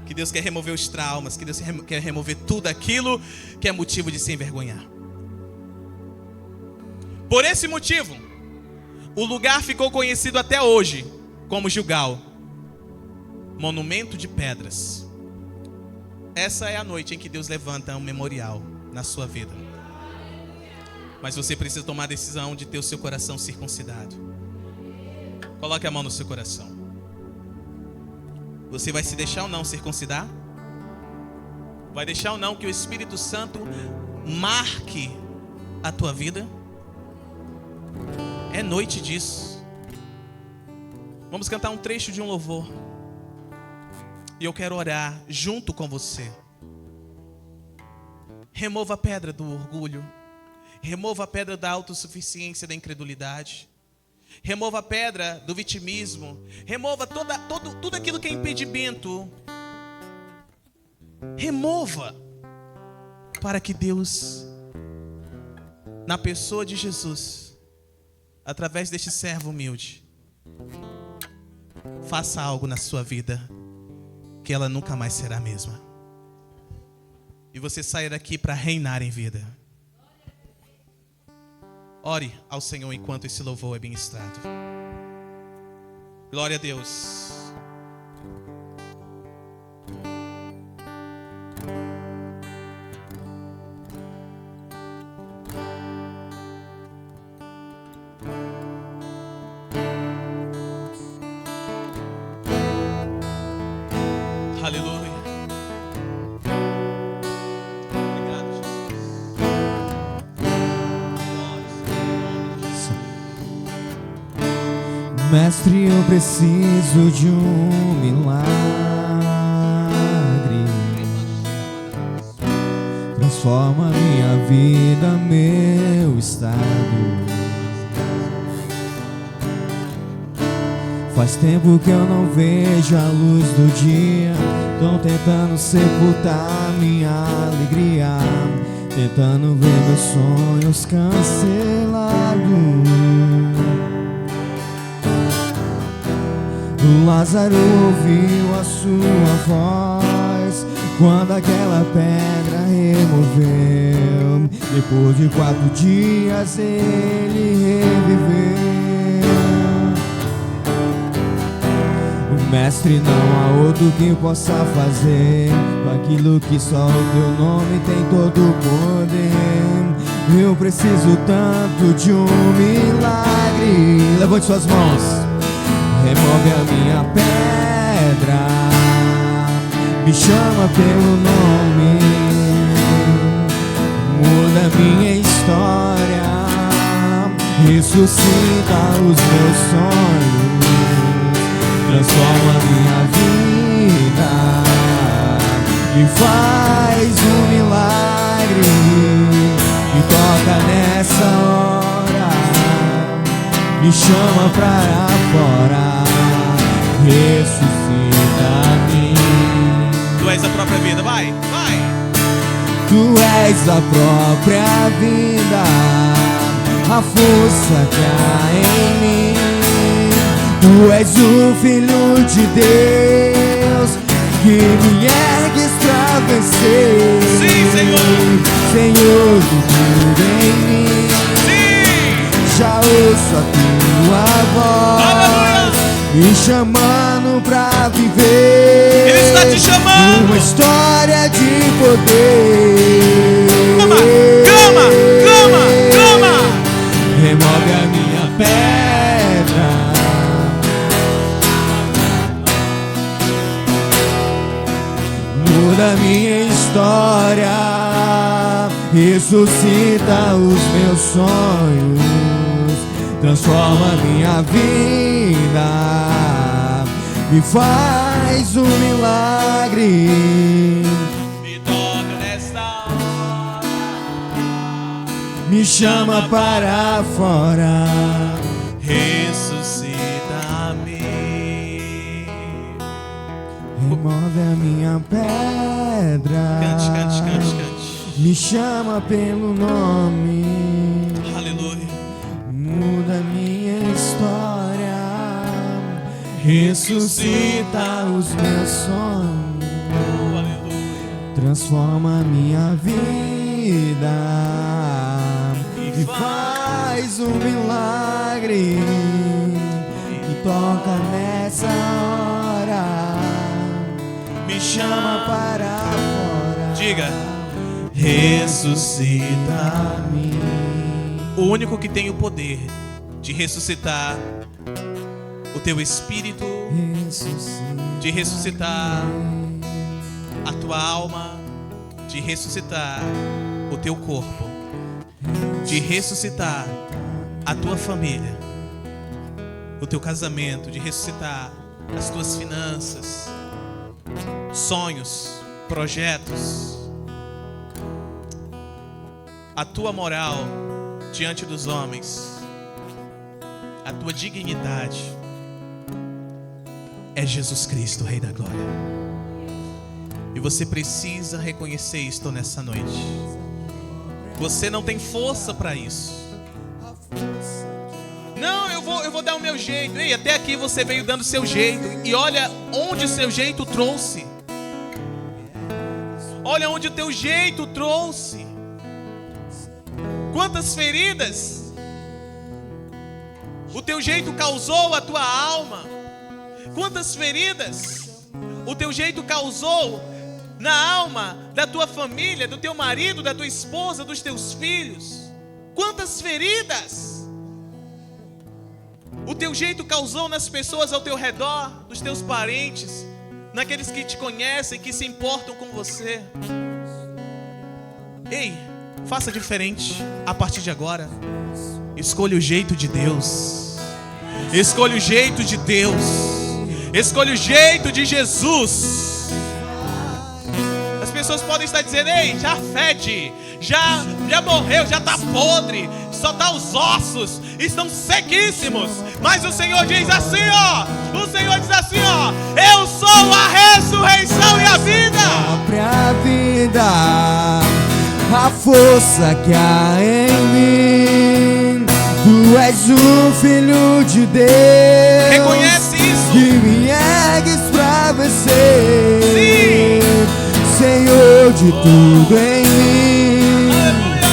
Que Deus quer remover os traumas. Que Deus quer remover tudo aquilo que é motivo de se envergonhar. Por esse motivo, o lugar ficou conhecido até hoje como Gilgal, monumento de pedras. Essa é a noite em que Deus levanta um memorial na sua vida. Mas você precisa tomar a decisão de ter o seu coração circuncidado. Coloque a mão no seu coração. Você vai se deixar ou não circuncidar? Vai deixar ou não que o Espírito Santo marque a tua vida? É noite disso. Vamos cantar um trecho de um louvor. E eu quero orar junto com você. Remova a pedra do orgulho. Remova a pedra da autossuficiência, da incredulidade. Remova a pedra do vitimismo. Remova tudo aquilo que é impedimento. Remova. Para que Deus, na pessoa de Jesus, através deste servo humilde, faça algo na sua vida que ela nunca mais será a mesma. E você saia daqui para reinar em vida. Ore ao Senhor enquanto esse louvor é ministrado. Glória a Deus. Aleluia. Obrigado, Jesus. Mestre, eu preciso de um milagre. Transforma minha vida, meu estado. Faz tempo que eu não vejo a luz do dia. Tão tentando sepultar minha alegria, tentando ver meus sonhos cancelados. Lázaro ouviu a sua voz quando aquela pedra removeu. Depois de 4 dias ele reviveu. Mestre, não há outro que possa fazer aquilo que só o teu nome tem todo o poder. Eu preciso tanto de um milagre. Levante suas mãos. Remove a minha pedra, me chama pelo nome, muda minha história, ressuscita os meus sonhos, transforma minha vida e faz um milagre. Me toca nessa hora, me chama pra fora, ressuscita-me. Tu és a própria vida, vai, vai. Tu és a própria vida, a força que há em mim. Tu és o Filho de Deus, que me ergues pra vencer. Sim, Senhor. Senhor de tudo em mim. Sim. Já ouço a tua voz. Aleluia. Me chamando pra viver. Ele está te chamando. Uma história de poder. Clama, clama, clama, clama. Remove a minha pedra, muda a minha história, ressuscita os meus sonhos, transforma minha vida, me faz um milagre, Me toca nesta hora, me chama para fora, ressuscita-me. remove a minha pedra, Cante, cante, cante, cante. me chama pelo nome, Aleluia. muda minha história, ressuscita os meus sonhos, Oh, aleluia. transforma minha vida, me faz um milagre, me toca nessa hora, me chama para fora. Diga, ressuscita-me. O único que tem o poder de ressuscitar o teu espírito, de ressuscitar a tua alma, de ressuscitar o teu corpo, de ressuscitar a tua família, o teu casamento, de ressuscitar as tuas finanças, sonhos, projetos, a tua moral diante dos homens, a tua dignidade, é Jesus Cristo, Rei da Glória. E você precisa reconhecer isto nessa noite. Você não tem força para isso. Não, eu vou dar o meu jeito. Ei, até aqui você veio dando o seu jeito. E olha onde o seu jeito trouxe. Olha onde o teu jeito trouxe. Quantas feridas o teu jeito causou à tua alma. Quantas feridas o teu jeito causou na alma da tua família, do teu marido, da tua esposa, dos teus filhos. Quantas feridas o teu jeito causou nas pessoas ao teu redor, dos teus parentes, naqueles que te conhecem, que se importam com você. Ei, faça diferente a partir de agora. Escolha o jeito de Deus. Escolha o jeito de Deus. Escolha o jeito de Jesus. As pessoas podem estar dizendo: ei, já fede, já morreu, já está podre, só está os ossos, estão sequíssimos. Mas o Senhor diz assim, ó, o Senhor diz assim, ó: eu sou a ressurreição e a vida. Própria vida, a força que há em mim. Tu és o Filho de Deus. Reconhece isso. Que me ergues pra vencer. Sim. Senhor de tudo em mim. Aleluia.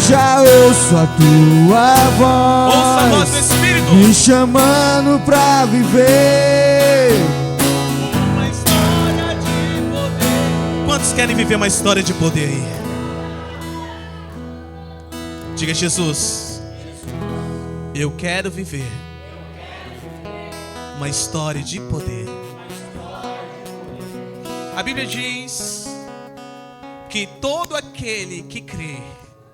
Já ouço a tua voz. Ouça a voz do Espírito. Me chamando pra viver Uma história de poder. Quantos querem viver uma história de poder aí? Diga: Jesus, eu quero viver uma história de poder. A Bíblia diz que todo aquele que crê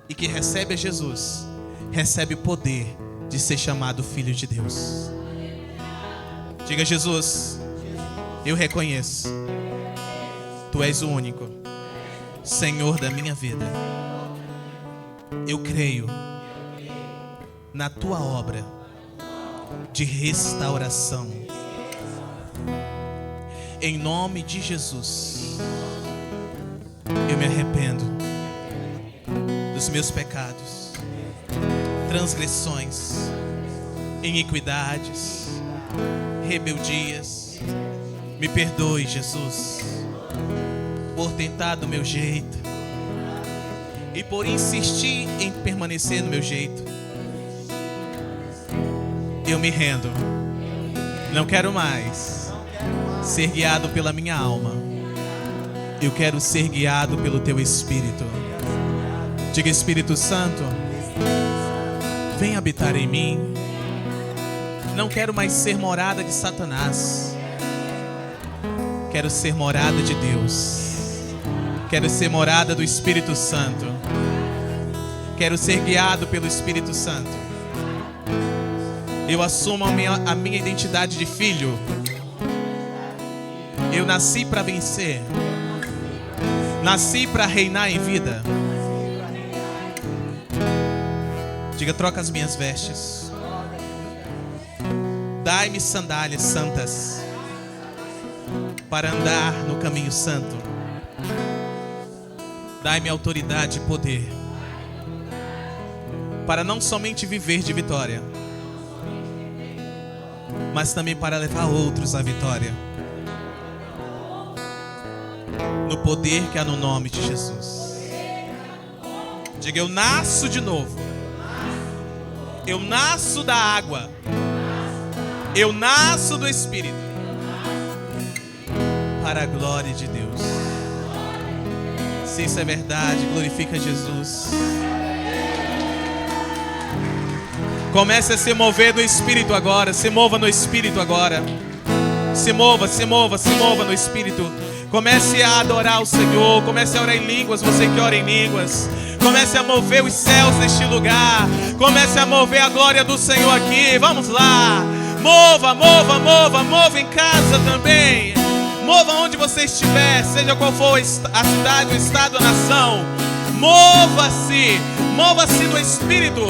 e que recebe a Jesus recebe o poder de ser chamado filho de Deus. Diga: Jesus, eu reconheço, Tu és o único Senhor da minha vida. Eu creio na Tua obra de restauração. Em nome de Jesus, eu me arrependo dos meus pecados, transgressões, iniquidades, rebeldias. Me perdoe, Jesus, por tentar do meu jeito e por insistir em permanecer no meu jeito. Eu me rendo. Não quero mais ser guiado pela minha alma. Eu quero ser guiado pelo Teu Espírito. Diga: Espírito Santo, vem habitar em mim. Não quero mais ser morada de Satanás. Quero ser morada de Deus. Quero ser morada do Espírito Santo. Quero ser guiado pelo Espírito Santo. Eu assumo a minha identidade de filho. Eu nasci para vencer. Nasci para reinar em vida. Diga: troca as minhas vestes. Dai-me sandálias santas para andar no caminho santo. Dai-me autoridade e poder para não somente viver de vitória, mas também para levar outros à vitória. No poder que há no nome de Jesus. Diga: eu nasço de novo. Eu nasço da água. Eu nasço do Espírito. Para a glória de Deus. Se isso é verdade, glorifica Jesus. Comece a se mover no Espírito agora. Se mova no Espírito agora. Se mova, se mova, se mova no Espírito. Comece a adorar o Senhor. Comece a orar em línguas, você que ora em línguas. Comece a mover os céus neste lugar. Comece a mover a glória do Senhor aqui. Vamos lá. Mova, mova, mova. Mova em casa também. Mova onde você estiver, seja qual for a cidade, o estado, a nação. Mova-se. Mova-se no Espírito.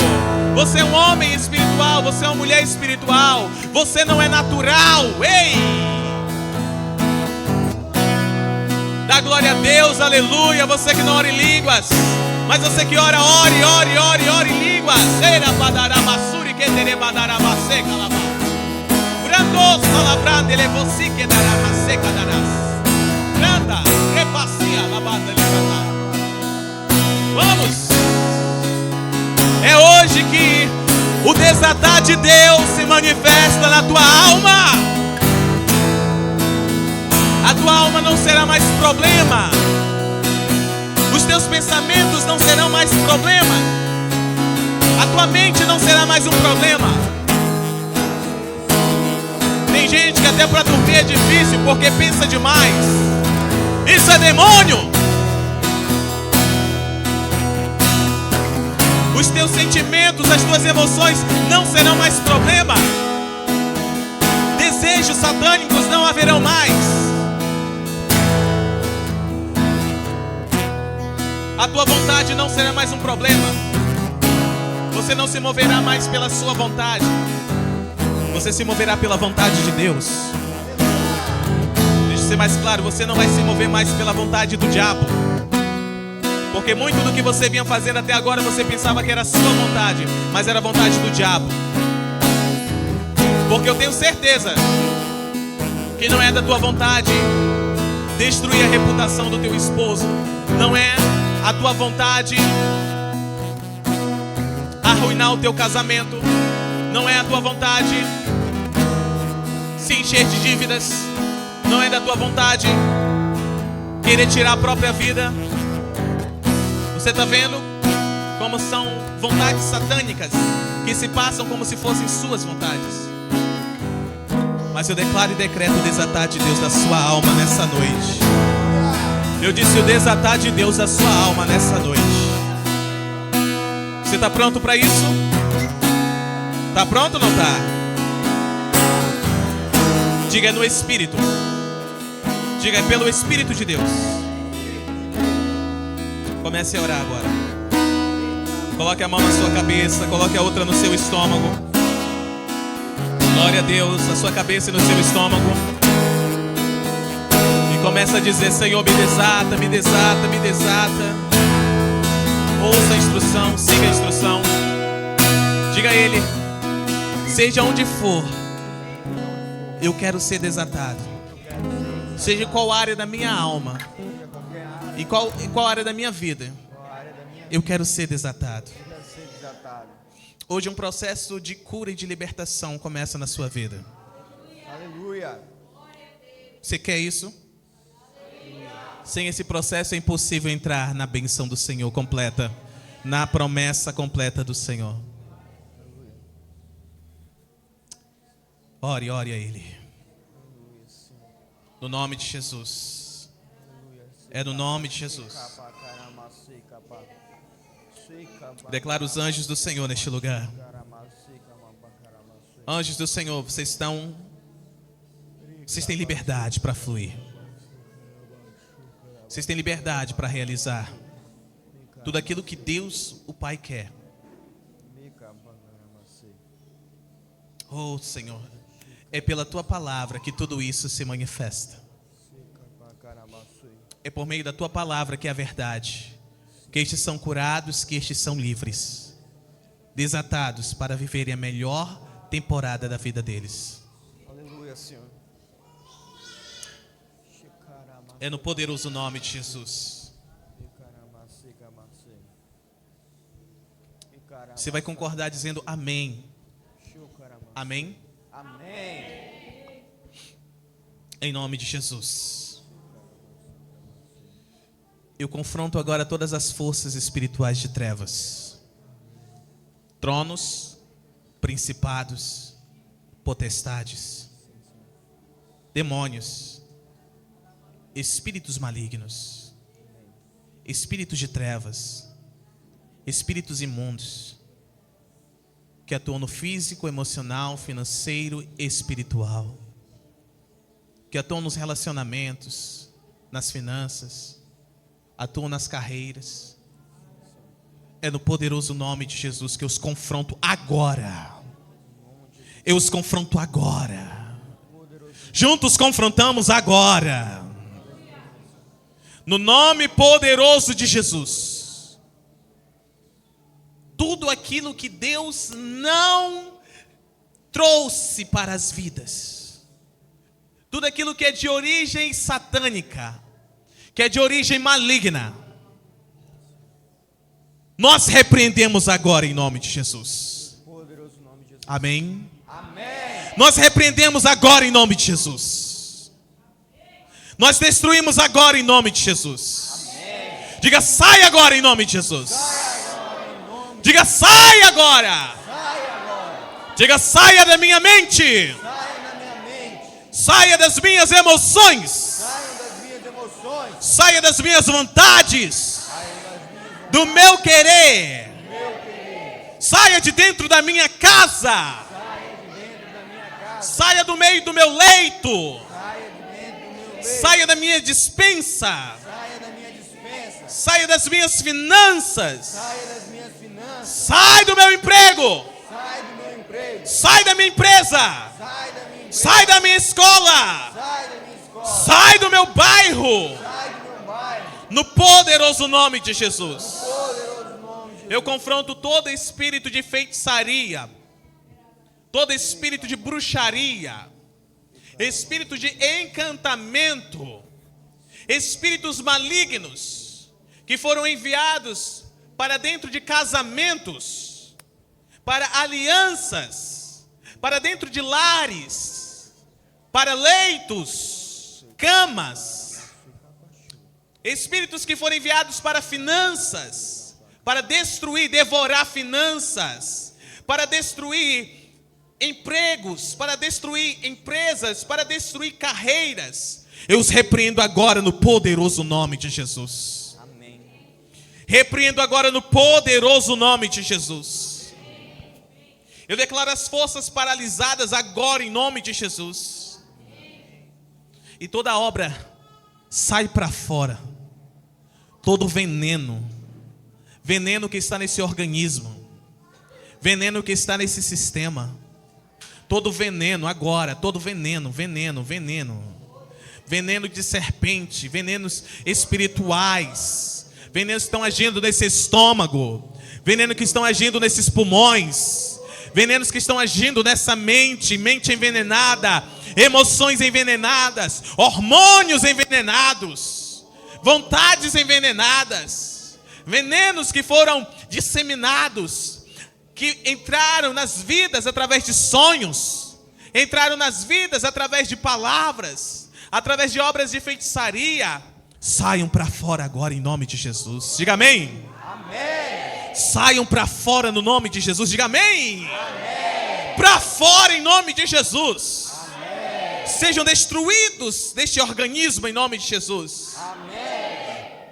Você é um homem espiritual. Você é uma mulher espiritual. Você não é natural. Ei! Dá glória a Deus, aleluia. Você que não ora em línguas, mas você que ora, ore, ore, ore, ore em línguas. Eira badaramasuri que terebadarabase calabá. Brando salabrande levosi que darabase cadarás. Branda, repassia, labada levantar. Vamos! É hoje que o desatar de Deus se manifesta na tua alma. A tua alma não será mais problema. Os teus pensamentos não serão mais problema. A tua mente não será mais um problema. Tem gente que até para dormir é difícil porque pensa demais. Isso é demônio. Os teus sentimentos, as tuas emoções não serão mais problema. Desejos satânicos não haverão mais. A tua vontade não será mais um problema. Você não se moverá mais pela sua vontade. Você se moverá pela vontade de Deus. Deixa eu ser mais claro, você não vai se mover mais pela vontade do diabo. Porque muito do que você vinha fazendo até agora você pensava que era a sua vontade, mas era a vontade do diabo. Porque eu tenho certeza que não é da tua vontade destruir a reputação do teu esposo. Não é a tua vontade arruinar o teu casamento. Não é a tua vontade se encher de dívidas. Não é da tua vontade querer tirar a própria vida. Você está vendo como são vontades satânicas que se passam como se fossem suas vontades. Mas eu declaro e decreto o desatar de Deus da sua alma nessa noite. Eu disse o desatar de Deus da sua alma nessa noite. Você está pronto para isso? Está pronto ou não está? Diga: é no Espírito. Diga: é pelo Espírito de Deus. Comece a orar agora. Coloque a mão na sua cabeça, coloque a outra no seu estômago. Glória a Deus, a sua cabeça e no seu estômago. E começa a dizer: Senhor, me desata, me desata, me desata. Ouça a instrução, siga a instrução. Diga a Ele: seja onde for, eu quero ser desatado. Seja em qual área da minha alma, em qual área da minha vida, eu quero ser desatado. Hoje um processo de cura e de libertação começa na sua vida. Aleluia. Você quer isso? Sem esse processo é impossível entrar na bênção do Senhor completa, na promessa completa do Senhor. Ore, ore a Ele. No nome de Jesus. É no nome de Jesus. Declaro os anjos do Senhor neste lugar. Anjos do Senhor, vocês têm liberdade para fluir. Vocês têm liberdade para realizar tudo aquilo que Deus, o Pai, quer. Oh, Senhor, é pela Tua palavra que tudo isso se manifesta. É por meio da Tua palavra que é a verdade. Que estes são curados, que estes são livres, desatados para viverem a melhor temporada da vida deles. Aleluia, Senhor. É no poderoso nome de Jesus. Você vai concordar dizendo amém. Amém? Amém. Em nome de Jesus. Eu confronto agora todas as forças espirituais de trevas. Tronos, principados, potestades, demônios, espíritos malignos, espíritos de trevas, espíritos imundos, que atuam no físico, emocional, financeiro e espiritual, que atuam nos relacionamentos, nas finanças, atuam nas carreiras. É no poderoso nome de Jesus que eu os confronto agora. Eu os confronto agora. Juntos confrontamos agora. No nome poderoso de Jesus. Tudo aquilo que Deus não trouxe para as vidas. Tudo aquilo que é de origem satânica, que é de origem maligna, nós repreendemos agora em nome de Jesus. Poderoso nome de Jesus. Amém? Amém. Nós repreendemos agora em nome de Jesus. Nós destruímos agora em nome de Jesus. Amém. Diga, sai agora em nome de Jesus. Diga, sai agora. Sai agora. Diga, saia da minha mente. Saia da minha mente. Saia das minhas emoções. Saia das minhas emoções. Saia das minhas vontades. Saia das minhas Do meu querer. meu querer. Saia de dentro da minha casa. Saia de dentro da minha casa. Saia do meio do meu leito. Saia de dentro do meu leito. Saia da minha despensa. Saia da minha dispensa. Saia das minhas finanças. Saia das minhas finanças. Sai do meu emprego. Sai do meu emprego. Sai da minha empresa. Sai da minha empresa. Sai da minha escola. Sai da minha escola. Sai do meu bairro. Sai do meu bairro. No poderoso nome de Jesus. Poderoso nome de Jesus. Eu confronto todo espírito de feitiçaria, todo espírito de bruxaria, espírito de encantamento, espíritos malignos que foram enviados para dentro de casamentos, para alianças, para dentro de lares, para leitos, camas, espíritos que foram enviados para finanças, para destruir, devorar finanças, para destruir empregos, para destruir empresas, para destruir carreiras. Eu os repreendo agora no poderoso nome de Jesus. Amém. Repreendo agora no poderoso nome de Jesus. Eu declaro as forças paralisadas agora em nome de Jesus. E toda obra sai para fora. Todo veneno que está nesse organismo, veneno que está nesse sistema, todo veneno agora, todo veneno de serpente, venenos espirituais, venenos que estão agindo nesse estômago, venenos que estão agindo nesses pulmões, venenos que estão agindo nessa mente envenenada, emoções envenenadas, hormônios envenenados, vontades envenenadas, venenos que foram disseminados, que entraram nas vidas através de sonhos, entraram nas vidas através de palavras, através de obras de feitiçaria, saiam para fora agora em nome de Jesus. Diga amém. Amém. Saiam para fora no nome de Jesus. Diga amém. Amém. Para fora em nome de Jesus. Amém. Sejam destruídos deste organismo em nome de Jesus. Amém.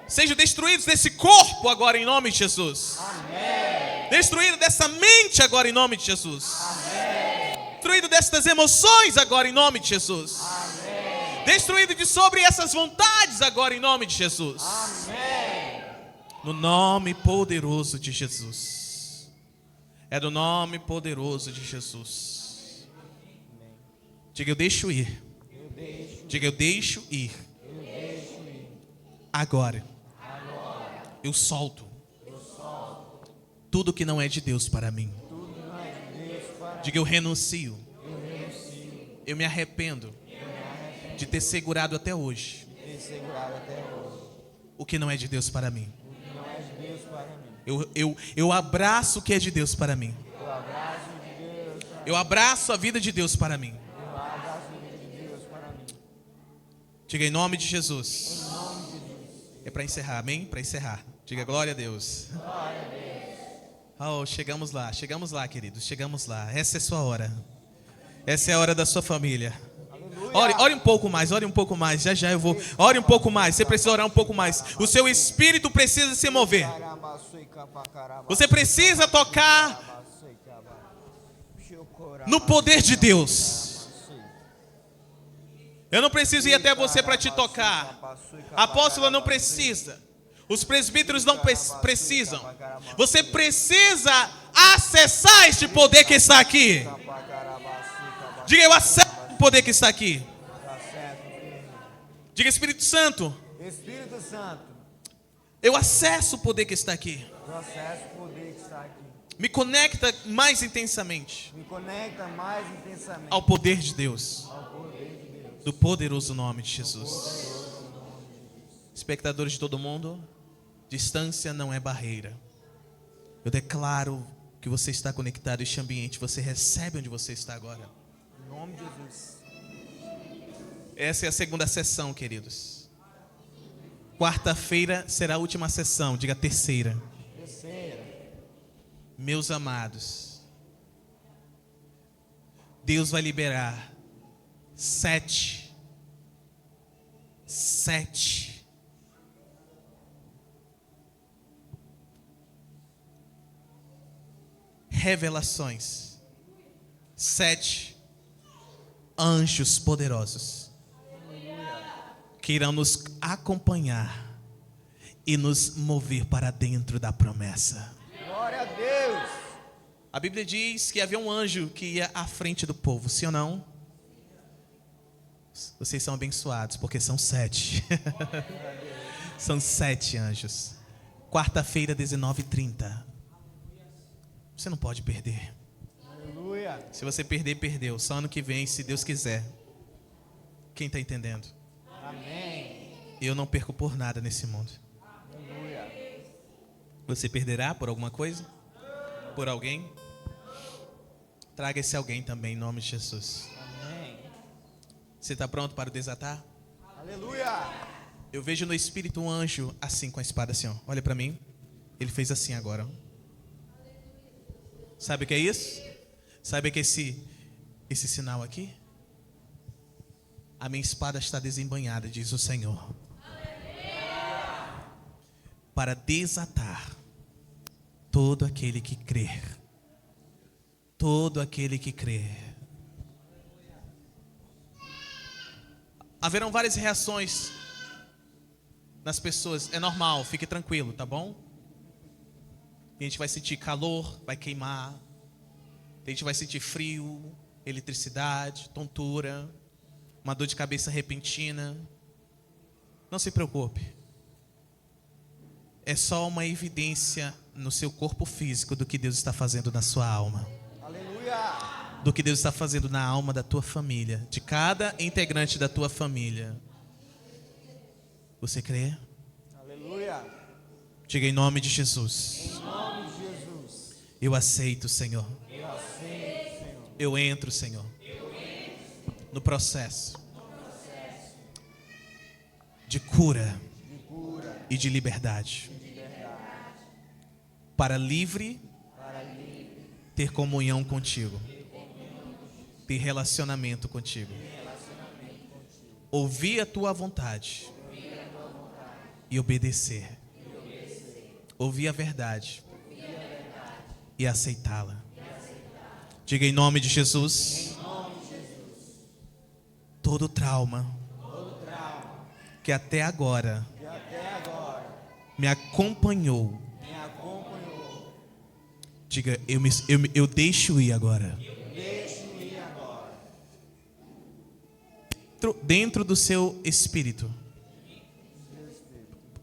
Sejam destruídos desse corpo agora em nome de Jesus. Amém. Destruído dessa mente agora em nome de Jesus. Amém. destruído destas emoções agora em nome de Jesus. Amém. Destruído de sobre essas vontades agora em nome de Jesus. Amém. No nome poderoso de Jesus. É do nome poderoso de Jesus. Diga, eu deixo ir. Diga, eu deixo ir. Agora. Eu solto. Tudo que não é de Deus para mim. Diga, eu renuncio. Eu me arrependo de ter segurado até hoje o que não é de Deus para mim. Eu abraço o que é de Deus para mim. Eu abraço a vida de Deus para mim. Diga, em nome de Jesus. É para encerrar, amém? Para encerrar. Diga, glória a Deus. Oh, chegamos lá, queridos. Chegamos lá. Essa é a sua hora. Essa é a hora da sua família. Ore um pouco mais, ore um pouco mais. Já eu vou. Ore um pouco mais. Você precisa orar um pouco mais. O seu espírito precisa se mover. Você precisa tocar no poder de Deus. Eu não preciso ir até você para te tocar. A apóstola não precisa. Os presbíteros não precisam. Você precisa acessar este poder que está aqui. Diga, eu acesso o poder que está aqui. Diga, Espírito Santo. Espírito Santo. Eu acesso o poder que está aqui. Eu acesso o poder que está aqui. Me conecta mais intensamente. Me conecta mais intensamente ao poder de Deus. ao poder de Deus. Do poderoso nome de Jesus. Espectadores de todo mundo, distância não é barreira. Eu declaro que você está conectado a este ambiente. Você recebe onde você está agora. Em nome de Jesus. Essa é a segunda sessão, queridos. Quarta-feira será a última sessão. Diga, terceira. Meus amados, Deus vai liberar 7 revelações, 7 anjos poderosos que irão nos acompanhar e nos mover para dentro da promessa. Glória a Deus. A Bíblia diz que havia um anjo que ia à frente do povo, sim ou não? Vocês são abençoados, porque são 7. São 7 anjos. Quarta-feira, 19h30. Você não pode perder. Aleluia. Se você perder, perdeu. Só ano que vem, se Deus quiser. Quem está entendendo? Amém. Eu não perco por nada nesse mundo. Aleluia. Você perderá por alguma coisa? Por alguém? Traga esse alguém também, em nome de Jesus. Amém. Você está pronto para o desatar? Aleluia. Eu vejo no espírito um anjo assim, com a espada assim, ó. Olha para mim. Ele fez assim agora, ó. Sabe o que é isso? Sabe o que é esse sinal aqui? A minha espada está desembanhada, diz o Senhor. Para desatar todo aquele que crer. Todo aquele que crer. Haverão várias reações nas pessoas. É normal, fique tranquilo, tá bom? A gente vai sentir calor, vai queimar. A gente vai sentir frio, eletricidade, tontura, uma dor de cabeça repentina. Não se preocupe. É só uma evidência no seu corpo físico do que Deus está fazendo na sua alma. Aleluia. Do que Deus está fazendo na alma da tua família, de cada integrante da tua família. Você crê? Aleluia. Diga, em nome de Jesus. Em nome de Jesus. Eu aceito, Senhor. Eu aceito, Senhor. Eu entro, Senhor. No processo de cura e de liberdade. Para livre ter comunhão contigo. Ter relacionamento contigo. Ouvir a tua vontade. E obedecer. Ouvir a verdade. E aceitá-la. Diga, em nome de Jesus. todo trauma que até agora me acompanhou. Diga, eu deixo ir agora. Dentro do seu espírito.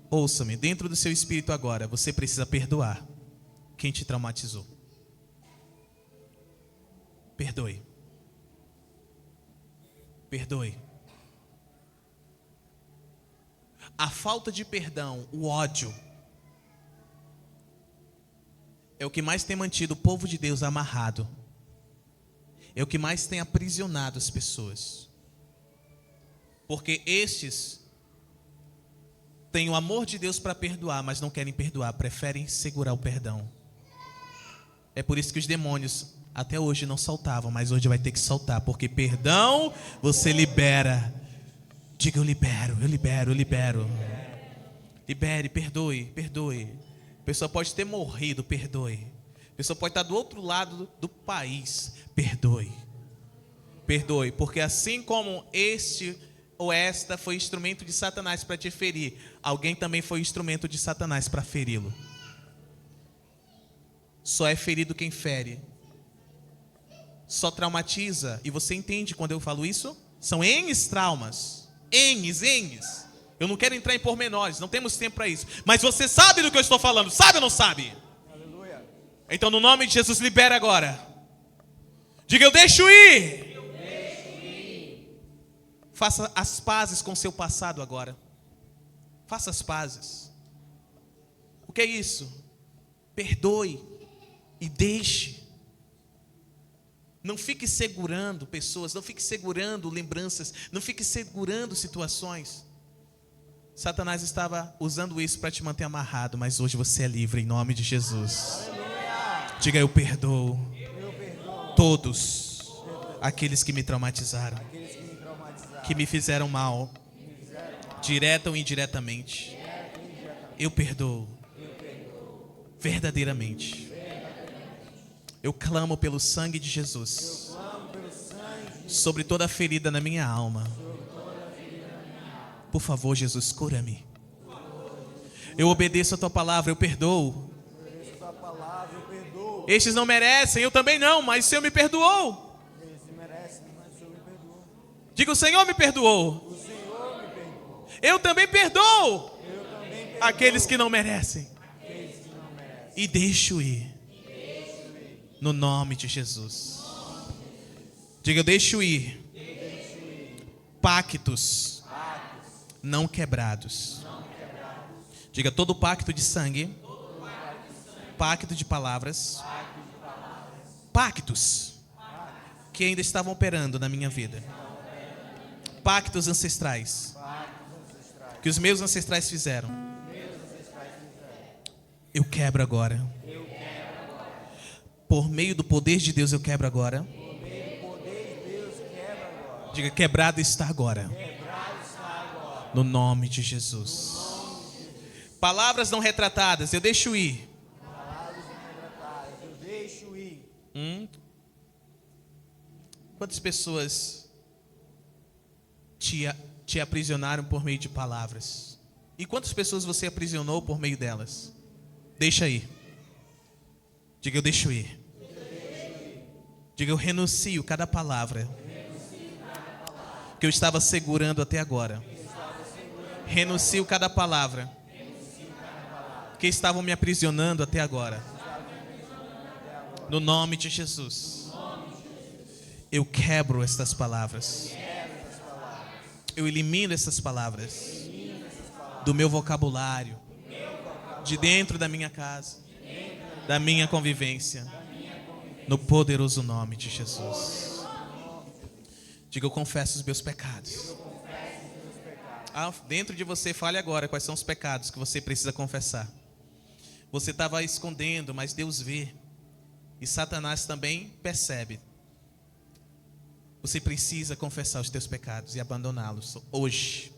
Ouça-me, dentro do seu espírito agora, você precisa perdoar quem te traumatizou. Perdoe. Perdoe. A falta de perdão, o ódio, é o que mais tem mantido o povo de Deus amarrado. É o que mais tem aprisionado as pessoas. Porque estes têm o amor de Deus para perdoar, mas não querem perdoar, preferem segurar o perdão. É por isso que os demônios até hoje não soltavam, mas hoje vai ter que soltar, porque perdão você libera. Diga, eu libero, eu libero, eu libero. Libere, perdoe, perdoe. A pessoa pode ter morrido, perdoe. A pessoa pode estar do outro lado do país, perdoe. Perdoe, porque assim como este ou esta foi instrumento de Satanás para te ferir, alguém também foi instrumento de Satanás para feri-lo. Só é ferido quem fere. Só traumatiza. E você entende quando eu falo isso? São N's traumas. N's. Eu não quero entrar em pormenores, não temos tempo para isso. Mas você sabe do que eu estou falando, sabe ou não sabe? Aleluia. Então no nome de Jesus, libera agora. Diga, eu deixo ir. Faça as pazes com seu passado agora. Faça as pazes. O que é isso? Perdoe e deixe. Não fique segurando pessoas, não fique segurando lembranças, não fique segurando situações. Satanás estava usando isso para te manter amarrado, mas hoje você é livre em nome de Jesus. Aleluia. Diga, eu perdoo Eu perdoo todos aqueles que me traumatizaram, aqueles que me traumatizaram, que me fizeram mal, direta ou indiretamente. Eu perdoo verdadeiramente. Eu clamo pelo sangue de Jesus sobre toda ferida na minha alma. Por favor, Jesus, cura-me. Eu obedeço a tua palavra, eu perdoo. Estes não merecem, eu também não, mas o Senhor me perdoou. Diga, o Senhor me perdoou. Eu também perdoo aqueles que não merecem. E deixo ir. No nome de Jesus. Diga, eu deixo ir. Pactos não quebrados. Diga, todo pacto de sangue, pacto de palavras, pactos que ainda estavam operando na minha vida, pactos ancestrais que os meus ancestrais fizeram, eu quebro agora. Por meio do poder de Deus eu quebro agora. Diga, quebrado está agora. No nome de Jesus. Palavras não retratadas, eu deixo ir. eu deixo ir. Quantas pessoas te aprisionaram por meio de palavras? E quantas pessoas você aprisionou por meio delas? Deixa ir. Diga, eu deixo ir. Diga, eu renuncio cada palavra que eu estava segurando até agora. Renuncio cada palavra que estavam me aprisionando até agora. No nome de Jesus. Eu quebro estas palavras. Eu elimino essas palavras do meu vocabulário, de dentro da minha casa, da minha convivência, no poderoso nome de Jesus. Diga, eu confesso os meus pecados. Dentro de você, fale agora quais são os pecados que você precisa confessar. Você estava escondendo, mas Deus vê. E Satanás também percebe. Você precisa confessar os teus pecados e abandoná-los hoje.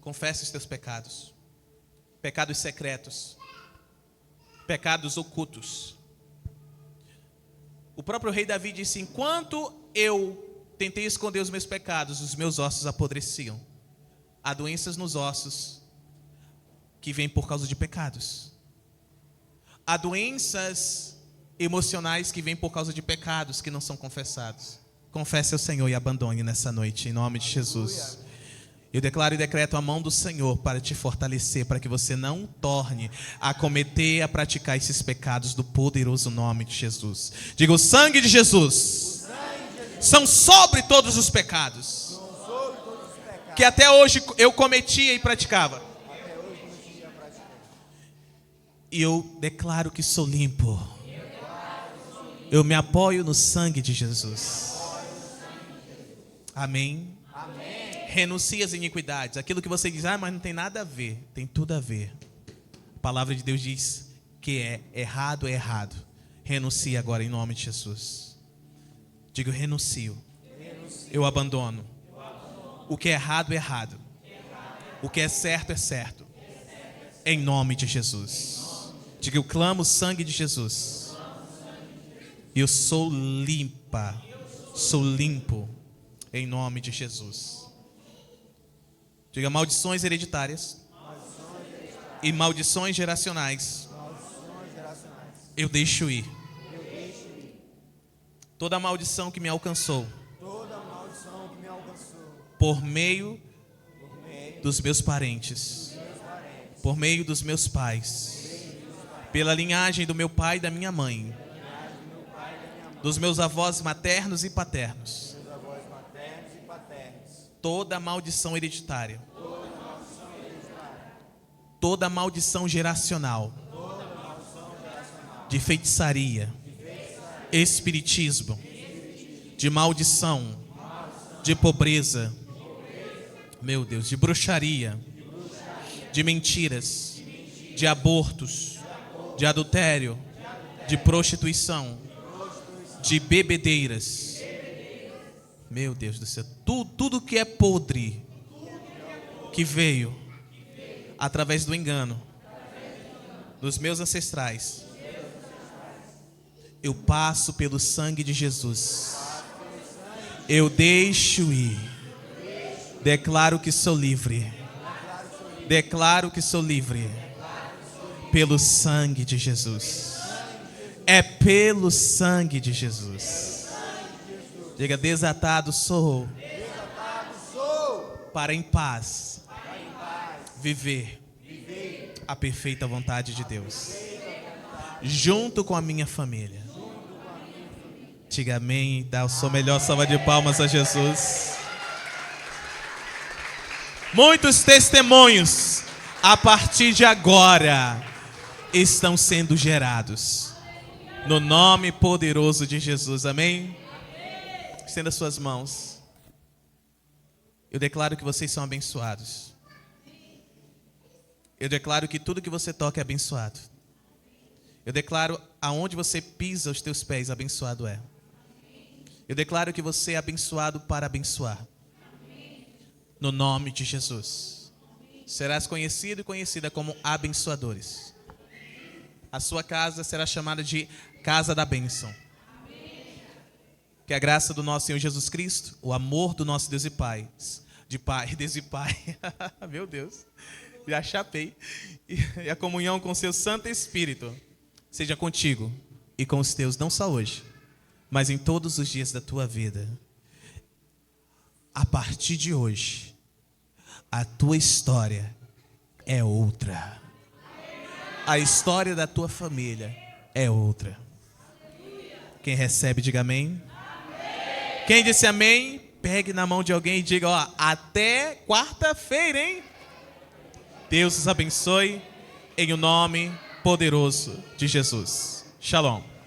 Confesse os teus pecados. Pecados secretos. Pecados ocultos. O próprio rei Davi disse, enquanto eu tentei esconder os meus pecados, os meus ossos apodreciam. Há doenças nos ossos que vêm por causa de pecados. Há doenças emocionais que vêm por causa de pecados que não são confessados. Confesse ao Senhor e abandone nessa noite, em nome de Jesus. Eu declaro e decreto a mão do Senhor para te fortalecer, para que você não torne a cometer, a praticar esses pecados do poderoso nome de Jesus. Diga: o sangue de Jesus são sobre todos os pecados que até hoje eu cometia e praticava. E eu declaro que sou limpo. Eu me apoio no sangue de Jesus. Amém. Renuncie às iniquidades. Aquilo que você diz, mas não tem nada a ver. Tem tudo a ver. A palavra de Deus diz que é errado, é errado. Renuncie agora em nome de Jesus. Diga: eu renuncio. Eu abandono. O que é errado, é errado. O que é certo, é certo. Em nome de Jesus. Diga: eu clamo o sangue de Jesus. E eu sou limpa. Sou limpo. Em nome de Jesus. Diga: maldições hereditárias e maldições geracionais eu deixo ir. Toda maldição que me alcançou por meio dos meus parentes, por meio dos meus pais, pela linhagem do meu pai e da minha mãe, dos meus avós maternos e paternos, toda maldição hereditária, toda maldição geracional, de feitiçaria, espiritismo, de maldição, de pobreza, meu Deus, de bruxaria, de mentiras, de abortos, de adultério, de prostituição, de bebedeiras, meu Deus do céu, tudo que é podre, que veio através do engano dos meus ancestrais, eu passo pelo sangue de Jesus. Eu deixo ir. Declaro que sou livre. Declaro que sou livre pelo sangue de Jesus. É pelo sangue de Jesus. Diga: desatado sou para em paz viver a perfeita vontade de Deus, junto com a minha família. Diga amém. Dá o seu melhor salva de palmas a Jesus. Muitos testemunhos a partir de agora estão sendo gerados no nome poderoso de Jesus. Amém? Estenda suas mãos. Eu declaro que vocês são abençoados. Eu declaro que tudo que você toca é abençoado. Eu declaro aonde você pisa os teus pés, abençoado é. Eu declaro que você é abençoado para abençoar. No nome de Jesus. Serás conhecido e conhecida como abençoadores. A sua casa será chamada de casa da bênção. Que a graça do nosso Senhor Jesus Cristo, o amor do nosso Deus e Pai, Deus e Pai, meu Deus, já chapei, e a comunhão com o seu Santo Espírito seja contigo e com os teus, não só hoje, mas em todos os dias da tua vida. A partir de hoje, a tua história é outra. A história da tua família é outra. Quem recebe, diga amém. Quem disse amém, pegue na mão de alguém e diga: ó, até quarta-feira, hein? Deus os abençoe em o nome poderoso de Jesus. Shalom.